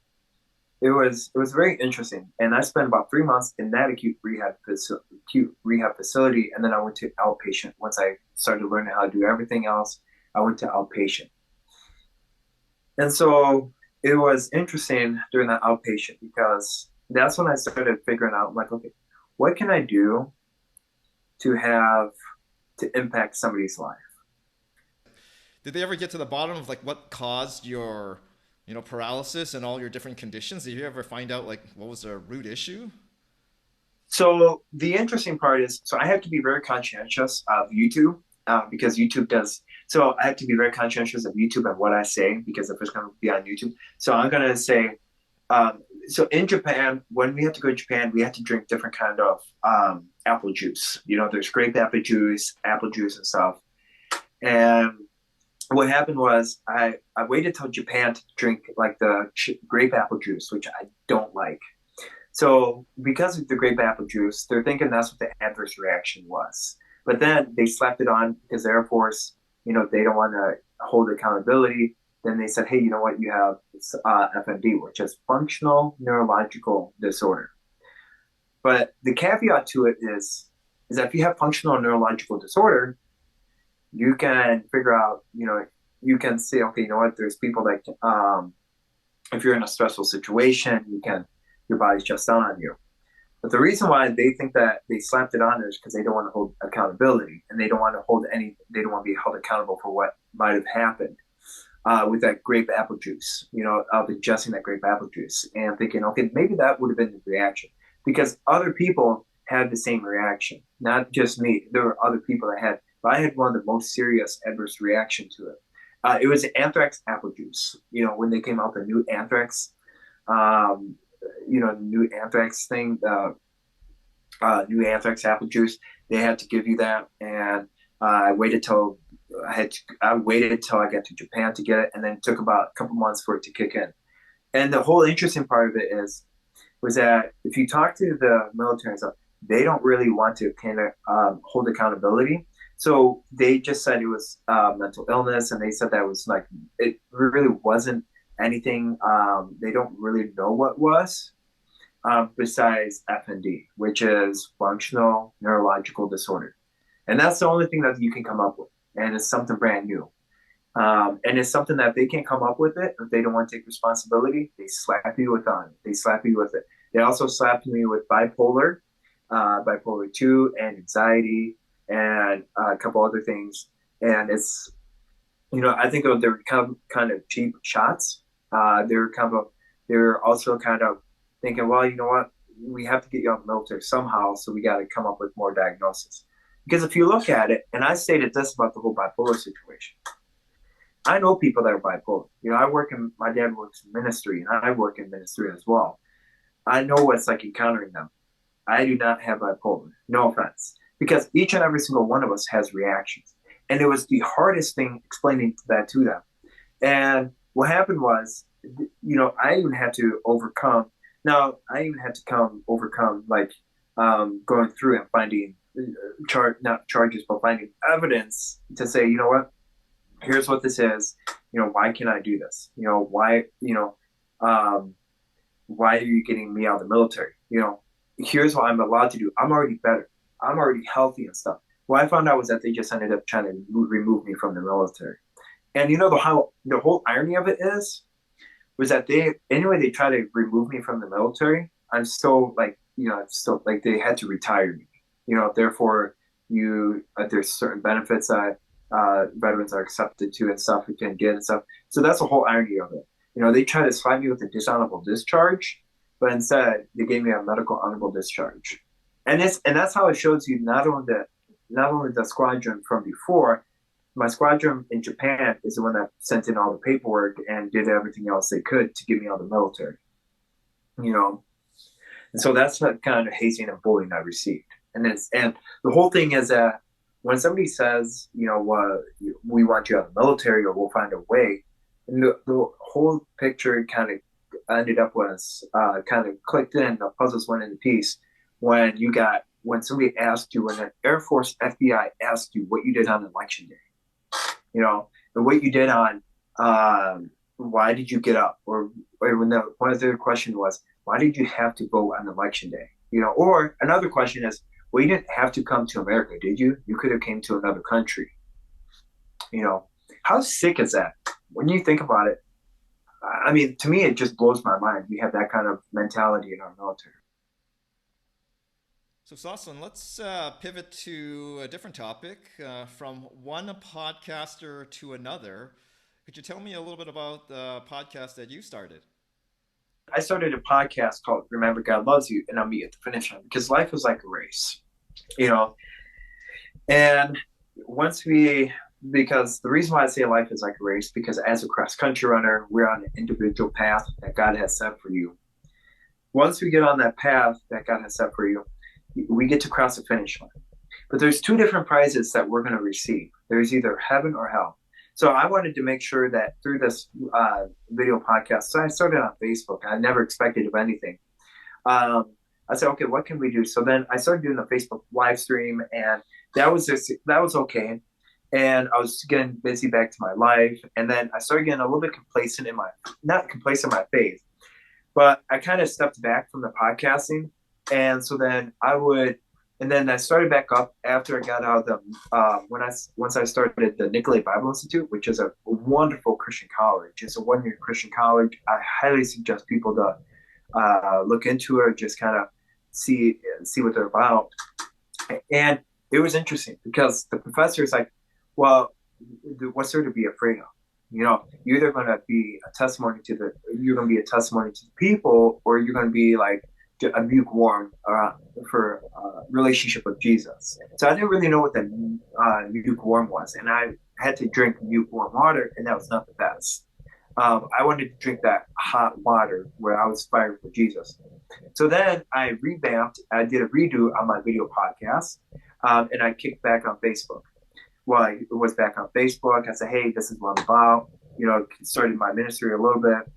it was very interesting. And I spent about 3 months in that acute rehab facility. And then I went to outpatient. Once I started learning how to do everything else, I went to outpatient. And so it was interesting during that outpatient because that's when I started figuring out, like, okay, what can I do to impact somebody's life? Did they ever get to the bottom of like what caused your, paralysis and all your different conditions? Did you ever find out like what was the root issue? So the interesting part is, so I have to be very conscientious of YouTube because YouTube does. So I have to be very conscientious of YouTube and what I say because if it's going to be on YouTube. So I'm going to say, so in Japan, when we have to go to Japan, we have to drink different kind of apple juice. There's grape apple juice and stuff. And what happened was I waited till Japan to drink like the grape apple juice, which I don't like. So because of the grape apple juice, they're thinking that's what the adverse reaction was. But then they slapped it on because the Air Force, they don't want to hold accountability. Then they said, hey, you know what? You have FND, which is functional neurological disorder. But the caveat to it is that if you have functional neurological disorder, you can figure out, you can say, okay, you know what? There's people that, if you're in a stressful situation, your body shuts down on you. But the reason why they think that they slapped it on there is because they don't want to hold accountability and they don't want to be held accountable for what might have happened with that grape apple juice, of ingesting that grape apple juice and thinking, okay, maybe that would have been the reaction because other people had the same reaction, not just me. There were other people that had but I had one of the most serious adverse reaction to it. It was anthrax apple juice. When they came out the new anthrax, new anthrax thing, new anthrax apple juice. They had to give you that, and I waited till I waited till I got to Japan to get it, and then it took about a couple months for it to kick in. And the whole interesting part of it was that if you talk to the military and stuff, they don't really want to kind of hold accountability. So they just said it was mental illness, and they said that was like it really wasn't anything. They don't really know what was besides FND, which is functional neurological disorder, and that's the only thing that you can come up with, and it's something brand new. And it's something that they can't come up with it if they don't want to take responsibility. They slap you with on it. They slap you with it. They also slapped me with bipolar 2, and anxiety, and a couple other things. And it's, I think they're kind of cheap shots. They're also kind of thinking, well, you know what? We have to get you out of the military somehow, so we got to come up with more diagnosis. Because if you look at it, and I stated this about the whole bipolar situation, I know people that are bipolar. My dad works in ministry, and I work in ministry as well. I know what it's like encountering them. I do not have bipolar. No offense. Because each and every single one of us has reactions. And it was the hardest thing explaining that to them. And what happened was, I even had to overcome. Now, I even had to overcome going through and finding, not charges, but finding evidence to say, you know what? Here's what this is. Why can I do this? Why are you getting me out of the military? Here's what I'm allowed to do. I'm already better. I'm already healthy and stuff. What I found out was that they just ended up trying to remove me from the military. And the whole irony of it was that they try to remove me from the military. I'm still they had to retire me. Therefore there's certain benefits that veterans are accepted to and stuff we can get and stuff. So that's the whole irony of it. They tried to slap me with a dishonorable discharge, but instead they gave me a medical honorable discharge. And that's how it shows you not only the squadron from before. My squadron in Japan is the one that sent in all the paperwork and did everything else they could to get me out of the military. And so that's the kind of hazing and bullying I received. And the whole thing is that when somebody says, we want you out of the military or we'll find a way, and the whole picture kind of ended up was kind of clicked in, the puzzles went into piece when somebody asked you, when an Air Force FBI asked you what you did on election day, and what you did on why did you get up, or when one of the question was, why did you have to vote on election day? Or another question is, well, you didn't have to come to America, did you? You could have came to another country. How sick is that? When you think about it, I mean, to me, it just blows my mind. We have that kind of mentality in our military. So, Soslan, let's pivot to a different topic. From one podcaster to another, could you tell me a little bit about the podcast that you started? I started a podcast called Remember God Loves You, and I'll meet at the finish line, because life is like a race, and because the reason why I say life is like a race, because as a cross-country runner, we're on an individual path that God has set for you. Once we get on that path that God has set for you, we get to cross the finish line. But there's two different prizes that we're going to receive. There's either heaven or hell. So I wanted to make sure that through this video podcast, so I started on Facebook. I never expected of anything. I said, okay, what can we do? So then I started doing a Facebook live stream, and that was okay. And I was getting busy back to my life. And then I started getting a little bit complacent not complacent in my faith, but I kind of stepped back from the podcasting. And so then I started back up after I got out of the, once I started the Nicolay Bible Institute, which is a wonderful Christian college. It's a 1-year Christian college. I highly suggest people to look into it, or just kind of see what they're about. And it was interesting because the professor is like, well, what's there to be afraid of? You're either going to be a testimony to the people, or you're going to be like lukewarm for relationship with Jesus. So I didn't really know what the lukewarm was, and I had to drink lukewarm water, and that was not the best. I wanted to drink that hot water where I was fired for Jesus. So then I revamped. I did a redo on my video podcast, and I kicked back on Facebook. Well, I was back on Facebook. I said, "Hey, this is what I'm about." Started my ministry a little bit,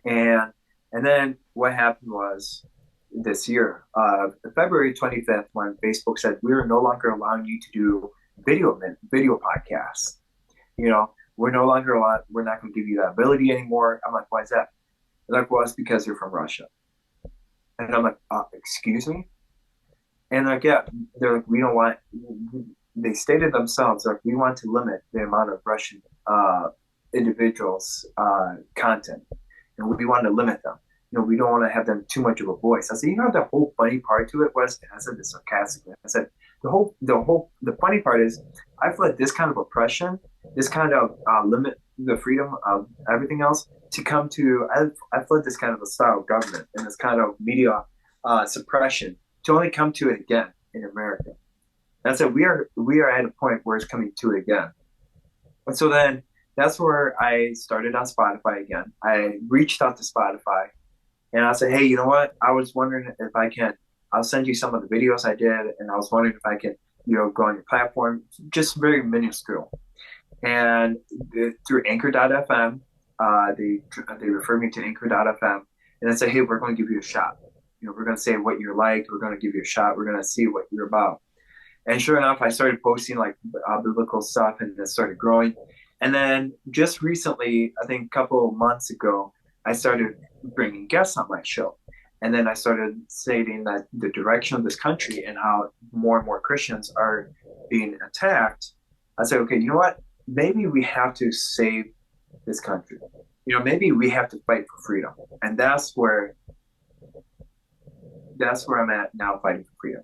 and then what happened was this year, February 25th, when Facebook said we are no longer allowing you to do video podcasts. We're no longer allowed. We're not going to give you that ability anymore. I'm like, why is that? They're like, well, it's because you're from Russia. And I'm like, excuse me? And like, yeah, they're like, we don't want. They stated themselves like we want to limit the amount of Russian individuals' content, and we want to limit them. We don't want to have them too much of a voice. I said, the whole funny part to it was, and I said this sarcastically. I said, the funny part is, I feel like this kind of oppression, this kind of limit the freedom of everything else to come to. I feel like this kind of a style of government and this kind of media suppression to only come to it again in America. And I said, we are at a point where it's coming to it again. And so then that's where I started on Spotify again. I reached out to Spotify. And I said, hey, you know what? I was wondering if I can, I'll send you some of the videos I did. And I was wondering if I can, go on your platform, just very minuscule. And through Anchor.fm, they referred me to Anchor.fm. And I said, hey, we're going to give you a shot. We're going to say what you're like. We're going to give you a shot. We're going to see what you're about. And sure enough, I started posting like biblical stuff, and it started growing. And then just recently, I think a couple of months ago, I started bringing guests on my show. And then I started stating that the direction of this country and how more and more Christians are being attacked. I said, okay, you know what? Maybe we have to save this country. Maybe we have to fight for freedom. And that's where I'm at now, fighting for freedom.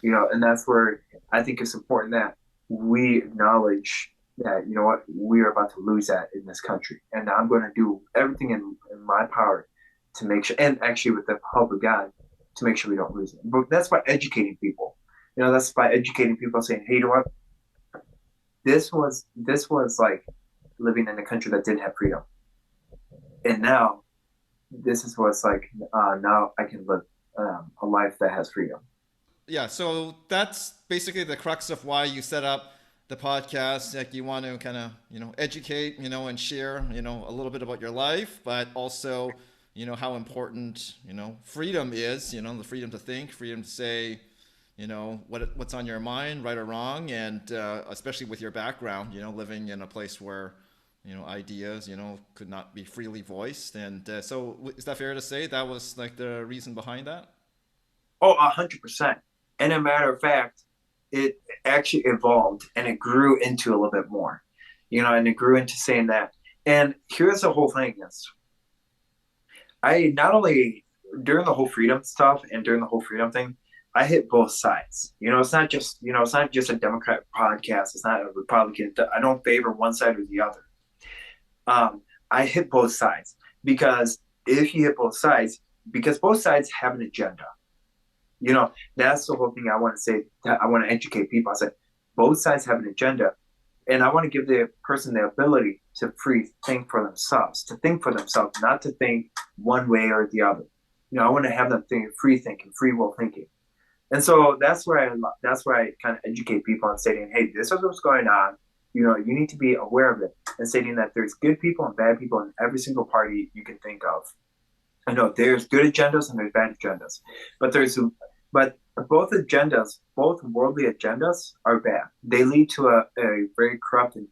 And that's where I think it's important that we acknowledge that, we are about to lose that in this country. And I'm going to do everything in my power to make sure, and actually with the help of God, to make sure we don't lose it. But that's by educating people. That's by educating people, saying, hey, you know what? This was like living in a country that didn't have freedom. And now this is what it's like. Now I can live a life that has freedom. Yeah, so that's basically the crux of why you set up the podcast. Like, you want to kind of, educate, and share, a little bit about your life, but also, how important, freedom is, the freedom to think, freedom to say, what's on your mind, right or wrong. And especially with your background, living in a place where, ideas, could not be freely voiced. And so is that fair to say that was like the reason behind that? Oh, 100%. And a matter of fact, it actually evolved and it grew into a little bit more, and it grew into saying that. And here's the whole thing is, I not only during the whole freedom stuff and during the whole freedom thing, I hit both sides. It's not just a Democrat podcast. It's not a Republican. I don't favor one side or the other. I hit both sides because if you hit both sides, because both sides have an agenda. That's the whole thing I want to say. I want to educate people. I said, both sides have an agenda. And I want to give the person the ability to think for themselves, not to think one way or the other. I want to have them think free thinking, free will thinking. And so that's where I kind of educate people on stating, hey, this is what's going on. You need to be aware of it, and stating that there's good people and bad people in every single party you can think of. I know there's good agendas and there's bad agendas, but both agendas, both worldly agendas, are bad. They lead to a very corrupt and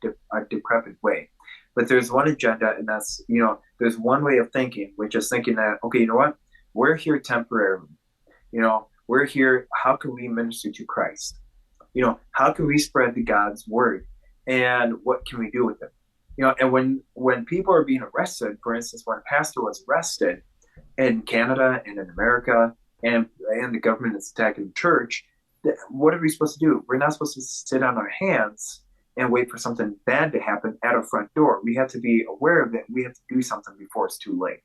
decrepit way. But there's one agenda, and that's, there's one way of thinking, which is thinking that, okay, you know what? We're here temporarily. We're here. How can we minister to Christ? How can we spread the God's word? And what can we do with it? And when people are being arrested, for instance, when a pastor was arrested in Canada and in America, and the government is attacking the church, what are we supposed to do? We're not supposed to sit on our hands and wait for something bad to happen at our front door. We have to be aware of it. We have to do something before it's too late.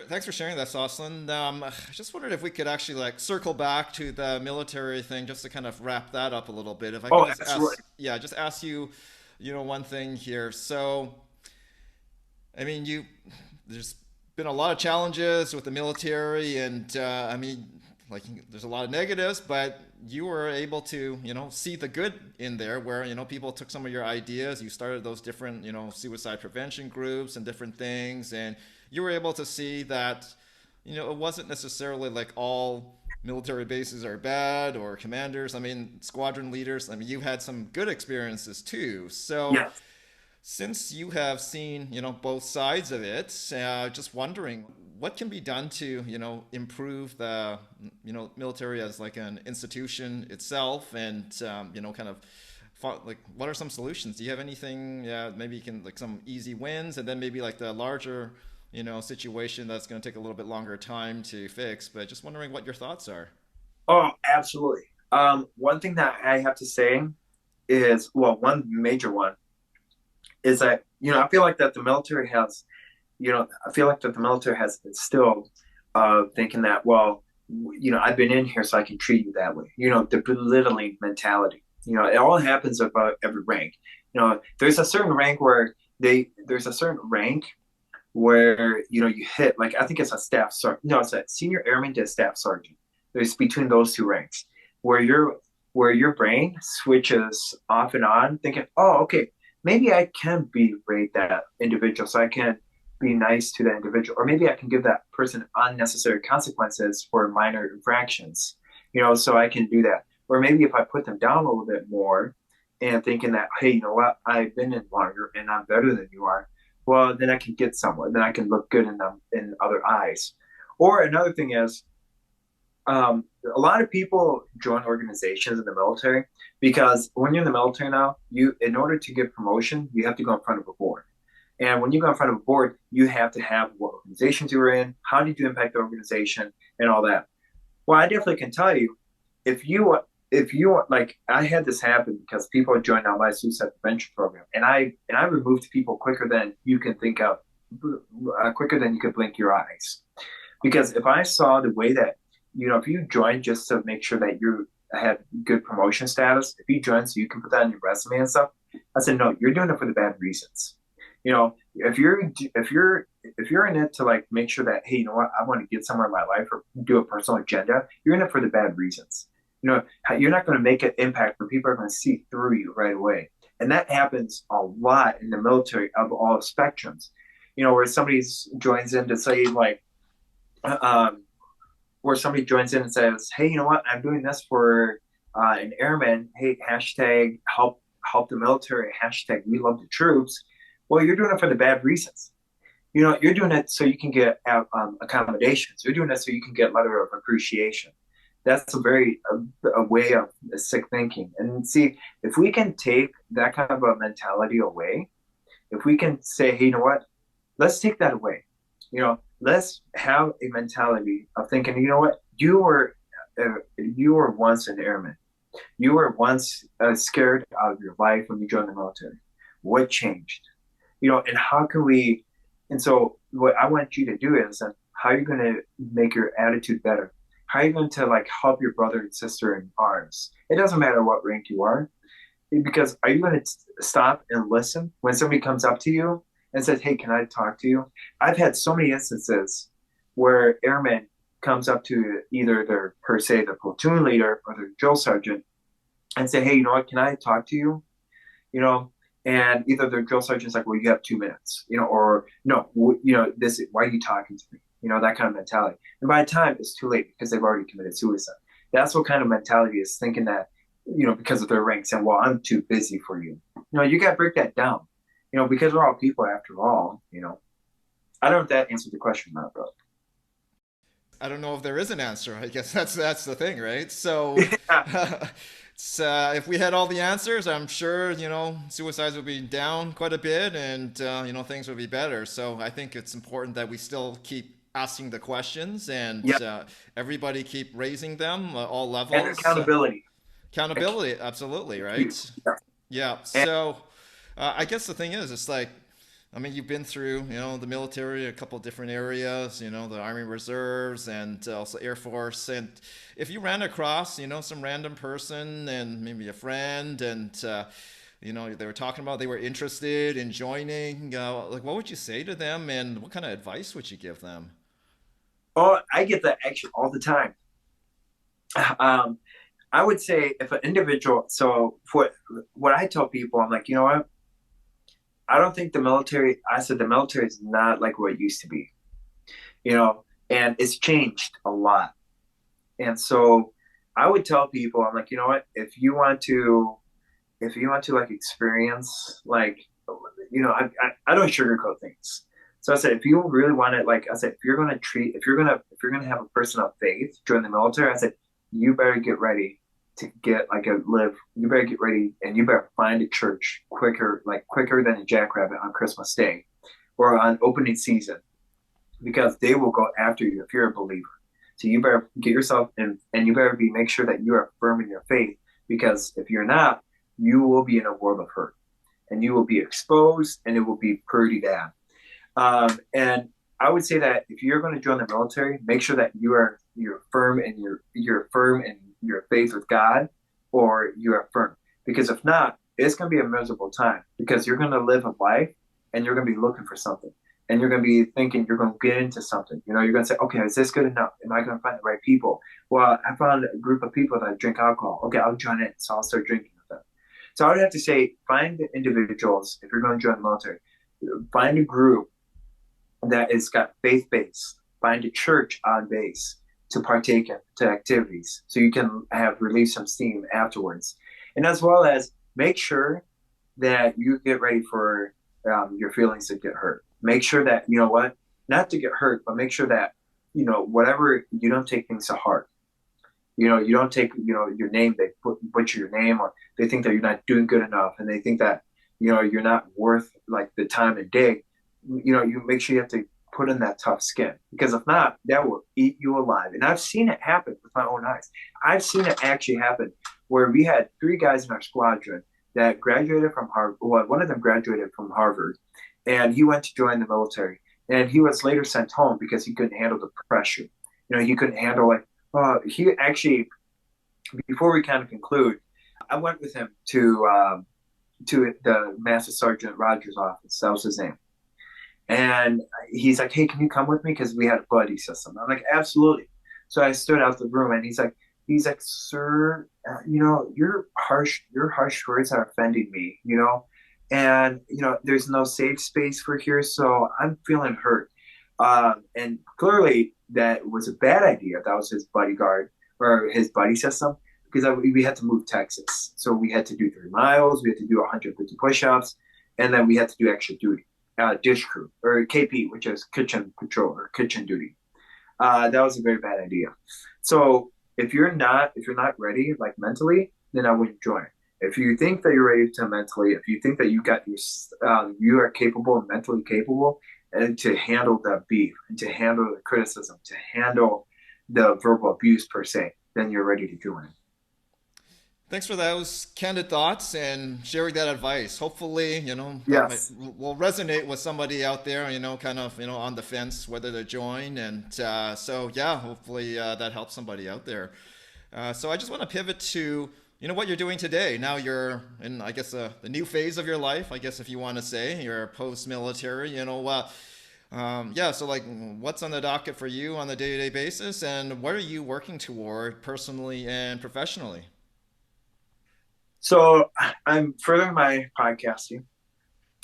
Thanks for sharing that, Soslan. I just wondered if we could actually like circle back to the military thing just to kind of wrap that up a little bit. If I could Oh, just absolutely. ask, yeah, just ask you, one thing here. So, I mean, there's been a lot of challenges with the military, and I mean, like, there's a lot of negatives, but you were able to, see the good in there, where people took some of your ideas. You started those different, suicide prevention groups and different things, and you were able to see that, it wasn't necessarily like all military bases are bad or commanders. I mean, squadron leaders. I mean, you've had some good experiences too. So Yes. since you have seen, both sides of it, just wondering what can be done to, improve the, military as like an institution itself, and kind of like what are some solutions? Do you have anything? Yeah, maybe you can like some easy wins, and then maybe like the larger, situation that's going to take a little bit longer time to fix. But just wondering what your thoughts are. Oh, absolutely. One thing that I have to say is, well, one major one is that, I feel like that the military has, I feel like that the military has instilled thinking that, well, I've been in here so I can treat you that way. The belittling mentality. It all happens about every rank. There's a certain rank where there's a certain rank where you hit, like, I think it's a staff sergeant. No, it's a senior airman to a staff sergeant. There's between those two ranks where your brain switches off and on, thinking, oh, okay, maybe I can berate that individual, so I can be nice to that individual, or maybe I can give that person unnecessary consequences for minor infractions, so I can do that. Or maybe if I put them down a little bit more and thinking that, hey, you know what, I've been in longer and I'm better than you are, well, then I can get somewhere. Then I can look good in them in other eyes. Or another thing is, a lot of people join organizations in the military because when you're in the military now, in order to get promotion, you have to go in front of a board. And when you go in front of a board, you have to have what organizations you were in, how did you impact the organization, and all that. Well, I definitely can tell you, if you like, I had this happen because people joined on my suicide prevention program, and I removed people quicker than you can think of, quicker than you could blink your eyes. Because if I saw the way that, if you join just to make sure that you had good promotion status, if you join so you can put that on your resume and stuff, I said, no, you're doing it for the bad reasons. If you're in it to like make sure that, hey, you know what, I want to get somewhere in my life or do a personal agenda, you're in it for the bad reasons. You're not going to make an impact where people are going to see through you right away. And that happens a lot in the military of all spectrums. Where somebody joins in to say like, um, where somebody joins in and says, "Hey, you know what? I'm doing this for an airman. Hey, hashtag help the military. Hashtag we love the troops." Well, you're doing it for the bad reasons. You're doing it so you can get accommodations. You're doing it so you can get letter of appreciation. That's a way of sick thinking. And see, if we can take that kind of a mentality away, if we can say, "Hey, you know what? Let's take that away." Let's have a mentality of thinking, you know what, you were once an airman. You were once scared out of your life when you joined the military. What changed? And how can we? And so, what I want you to do is, how are you going to make your attitude better? How are you going to like help your brother and sister in arms? It doesn't matter what rank you are, because are you going to stop and listen when somebody comes up to you and says, "Hey, can I talk to you?" I've had so many instances where airmen comes up to either their, per se, the platoon leader or their drill sergeant and say, "Hey, you know what, can I talk to you?" You know, and either their drill sergeant's like, "Well, you have 2 minutes," or "No, this, why are you talking to me?" That kind of mentality. And by the time it's too late because they've already committed suicide. That's what kind of mentality is thinking that, because of their ranks and, well, I'm too busy for you. You got to break that down, because we're all people after all. I don't know if that answered the question or not, bro. I don't know if there is an answer. I guess that's the thing, right? So, if we had all the answers, I'm sure suicides would be down quite a bit, and things would be better. So I think it's important that we still keep asking the questions, and Yep. everybody keep raising them, all And levels. accountability. Accountability, absolutely, Huge. right? Yeah. Yeah. And So I guess the thing is, it's like I mean, you've been through, the military, a couple of different areas, the Army Reserves and also Air Force. And if you ran across, some random person and maybe a friend and, they were talking about they were interested in joining, like what would you say to them and what kind of advice would you give them? Oh, I get that actually all the time. Um, I would say if an individual, so what I tell people, I'm like, you know what? I don't think the military, I said the military is not like what it used to be, you know, and it's changed a lot. And so I would tell people, I'm like, you know what? If you want to like experience, like, I don't sugarcoat things. So I said, if you really want it, like I said, if you're gonna have a person of faith join the military, I said, you better get ready to get like a live. You better get ready, and you better find a church quicker than a jackrabbit on Christmas Day or on opening season, because they will go after you if you're a believer. So you better get yourself in, and you better make sure that you are firm in your faith, because if you're not, you will be in a world of hurt, and you will be exposed, and it will be pretty bad. And I would say that if you're going to join the military, make sure that you're firm in your faith with God, or you are firm. Because if not, it's going to be a miserable time, because you're going to live a life and you're going to be looking for something, and you're going to be thinking you're going to get into something. You're going to say, okay, is this good enough? Am I going to find the right people? Well, I found a group of people that drink alcohol. Okay, I'll join in, so I'll start drinking with them. So I would have to say, find the individuals if you're going to join the military. Find a group that is got faith based. Find a church on base to partake in to activities, so you can have release some steam afterwards, and as well as make sure that you get ready for your feelings to get hurt. Make sure that not to get hurt, but make sure that whatever, you don't take things to heart. You don't take your name. They butcher your name, or they think that you're not doing good enough, and they think that you're not worth like the time and day. You make sure you have to put in that tough skin, because if not, that will eat you alive. And I've seen it happen with my own eyes. I've seen it actually happen where we had three guys in our squadron that graduated from Harvard. Well, one of them graduated from Harvard, and he went to join the military. And he was later sent home because he couldn't handle the pressure. He couldn't handle like. He actually, before we kind of conclude, I went with him to the Master Sergeant Rogers' office. That was his name. And he's like, "Hey, can you come with me? Because we had a buddy system." I'm like, "Absolutely." So I stood out the room, and he's like, "Sir, your harsh words are offending me, and there's no safe space for here, so I'm feeling hurt." And clearly, that was a bad idea. That was his bodyguard or his buddy system, because we had to move Texas, so we had to do 3 miles, we had to do 150 push-ups, and then we had to do extra duty. Dish crew, or KP, which is kitchen patrol or kitchen duty. That was a very bad idea. So if you're not ready, like mentally, then I wouldn't join. If you think that you're ready to mentally, if you think that you are capable and mentally capable, and to handle the beef, and to handle the criticism, to handle the verbal abuse per se, then you're ready to join. Thanks for those candid thoughts and sharing that advice. Hopefully, that Yes. will resonate with somebody out there, kind of, on the fence whether to join. And so, yeah, hopefully that helps somebody out there. So I just want to pivot to, what you're doing today. Now you're in, I guess, the new phase of your life, I guess, if you want to say. You're post-military, yeah, so like what's on the docket for you on a day-to-day basis, and what are you working toward personally and professionally? So I'm furthering my podcasting.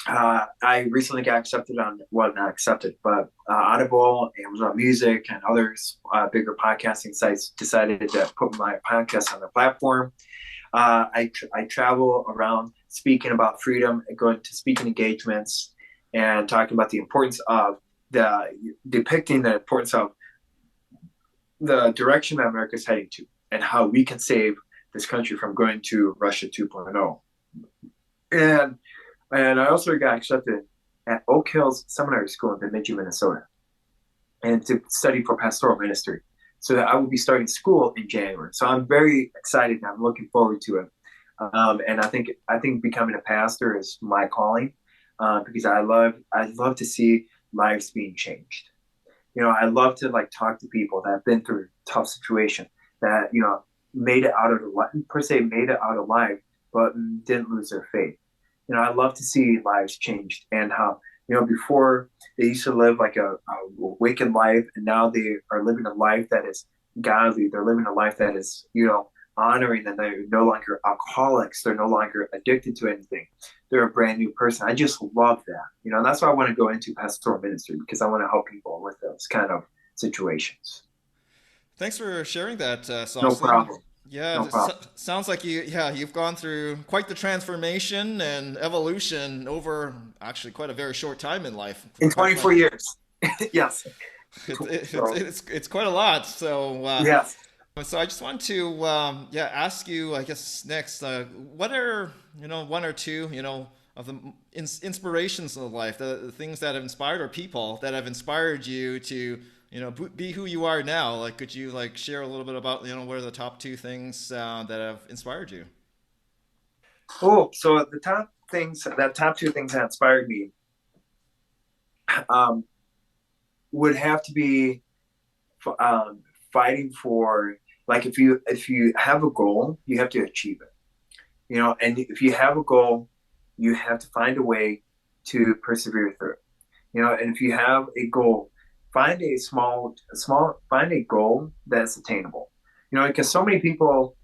I recently got accepted on, well, not accepted, but Audible, Amazon Music, and others, bigger podcasting sites decided to put my podcast on the platform. I travel around speaking about freedom and going to speaking engagements and talking about the importance of depicting the importance of the direction that America is heading to, and how we can save this country from going to Russia 2.0. And I also got accepted at Oak Hills Seminary School in Bemidji, Minnesota, and to study for pastoral ministry. So that I will be starting school in January. So I'm very excited and I'm looking forward to it. And I think becoming a pastor is my calling. because I love to see lives being changed. I love to like talk to people that have been through a tough situation that made it out of per se made it out alive, but didn't lose their faith. I love to see lives changed and how before they used to live like a wicked life, and now they are living a life that is godly. They're living a life that is honoring, and they're no longer alcoholics. They're no longer addicted to anything. They're a brand new person. I just love that. And that's why I want to go into pastoral ministry, because I want to help people with those kind of situations. Thanks for sharing that, No Soslan. problem. Yeah, No problem. sounds like you've gone through quite the transformation and evolution over actually quite a very short time in life. In Quite 24 years. Yes. So, it's quite a lot. yes. So I just want to ask you, I guess next, what are one or two of the inspirations of life, the things that have inspired, or people that have inspired you to be who you are now? Like, could you like share a little bit about what are the top two things that have inspired you? Oh, so the top two things that inspired me um, would have to be um, fighting for, like, if you have a goal, you have to achieve it. And if you have a goal, you have to find a way to persevere through it. And if you have a goal, find a goal that's attainable. Because so many people,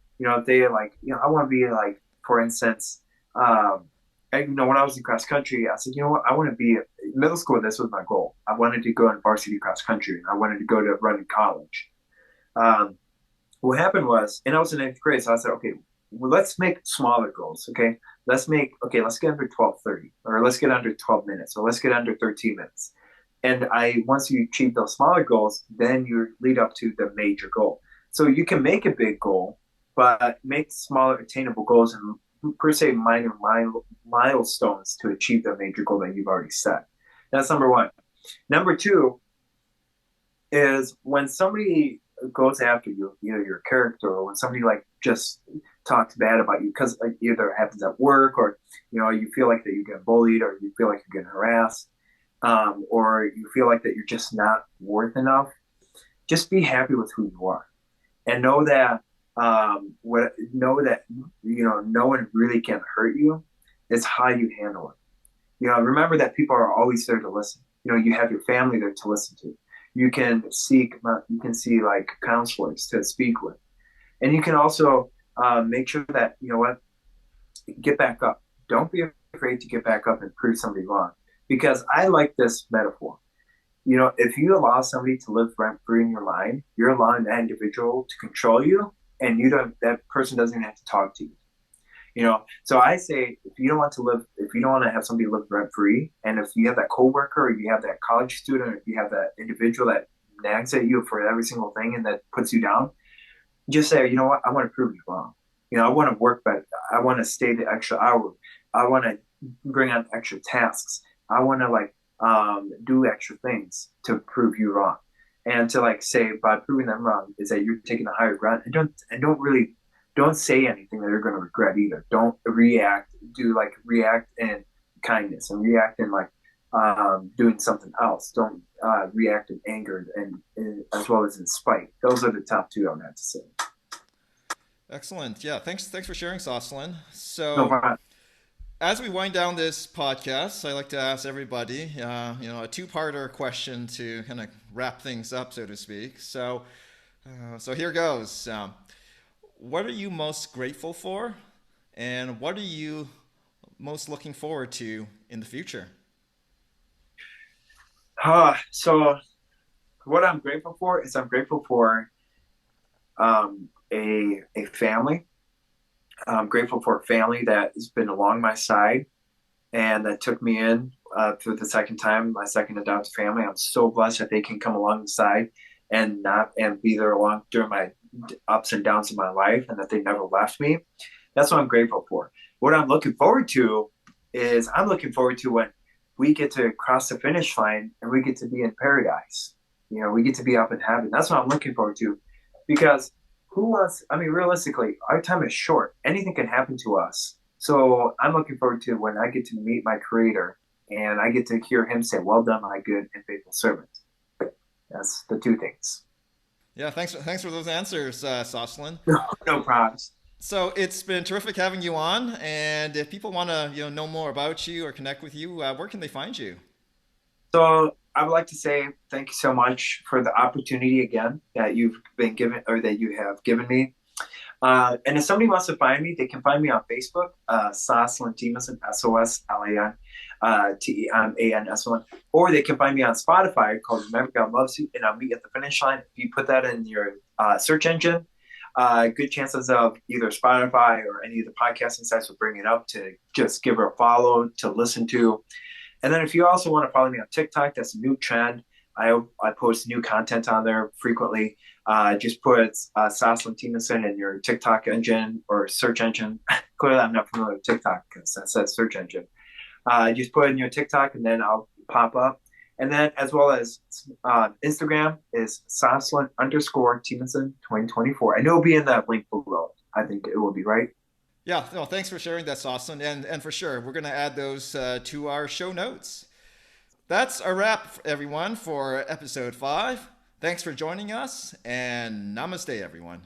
they like, I want to be like, for instance, um, when I was in cross country, I said, what, I want to be middle school. This was my goal. I wanted to go in varsity cross country, and I wanted to go to run in college. Um, what happened was, and I was in eighth grade, so I said, okay, well, let's make smaller goals. Okay, let's get under 12:30, or let's get under 12 minutes, or let's get under 13 minutes. And once you achieve those smaller goals, then you lead up to the major goal. So you can make a big goal, but make smaller attainable goals, and per se minor milestones to achieve the major goal that you've already set. That's number one. Number two is when somebody goes after you, your character, or when somebody like just talks bad about you, because like either it happens at work, or you feel like that you get bullied, or you feel like you're getting harassed, or you feel like that you're just not worth enough. Just be happy with who you are, and know that no one really can hurt you. It's how you handle it. Remember that people are always there to listen. You have your family there to listen to. You can see like counselors to speak with, and you can also make sure that get back up. Don't be afraid to get back up and prove somebody wrong, because I like this metaphor. If you allow somebody to live rent free in your line, you're allowing that individual to control you, and that person doesn't even have to talk to you. So I say, if you don't want to have somebody live rent free, and if you have that coworker, or you have that college student, or if you have that individual that nags at you for every single thing and that puts you down, just say, what, I want to prove you wrong. I want to work better. I want to stay the extra hour. I want to bring on extra tasks. I want to like do extra things to prove you wrong. And to like say, by proving them wrong, is that you're taking a higher ground, and don't say anything that you're going to regret either. Don't react. React in kindness, and react in like doing something else. Don't react in anger, and as well as in spite. Those are the top two I would have to say. Excellent. Yeah, thanks for sharing, Soslan. No So problem. as we wind down this podcast, I like to ask everybody, a two-parter question to kind of wrap things up, so to speak. So here goes. What are you most grateful for, and what are you most looking forward to in the future? So what I'm grateful for is I'm grateful for a family. I'm grateful for a family that has been along my side and that took me in for the second time, my second adopted family. I'm so blessed that they can come alongside and be there along during my ups and downs of my life, and that they never left me. That's what I'm grateful for. What I'm looking forward to is I'm looking forward to when we get to cross the finish line and we get to be in paradise. We get to be up in heaven. That's what I'm looking forward to, because realistically, our time is short. Anything can happen to us. So I'm looking forward to when I get to meet my creator and I get to hear him say, "Well done, my good and faithful servant." That's the two things. Yeah, thanks for those answers, Soslan. No problems. So it's been terrific having you on. And if people want to know more about you or connect with you, where can they find you? So I would like to say thank you so much for the opportunity again that you've been given or that you have given me. And if somebody wants to find me, they can find me on Facebook, Soslan Temanson, Soslan Temanson, or they can find me on Spotify called Remember God Loves You, and I'll meet at the finish line. If you put that in your search engine, good chances of either Spotify or any of the podcasting sites will bring it up to just give her a follow, to listen to. And then if you also want to follow me on TikTok, that's a new trend. I post new content on there frequently. Just put Soslan Temanson in your TikTok engine or search engine. Clearly, I'm not familiar with TikTok because that says search engine. Just put it in your TikTok and then I'll pop up. And then as well as Instagram is Soslan_Temanson 2024. And it'll be in that link below. I think it will be, right? Yeah, no, thanks for sharing that, Soslan. And for sure, we're going to add those to our show notes. That's a wrap, everyone, for episode 5. Thanks for joining us, and namaste, everyone.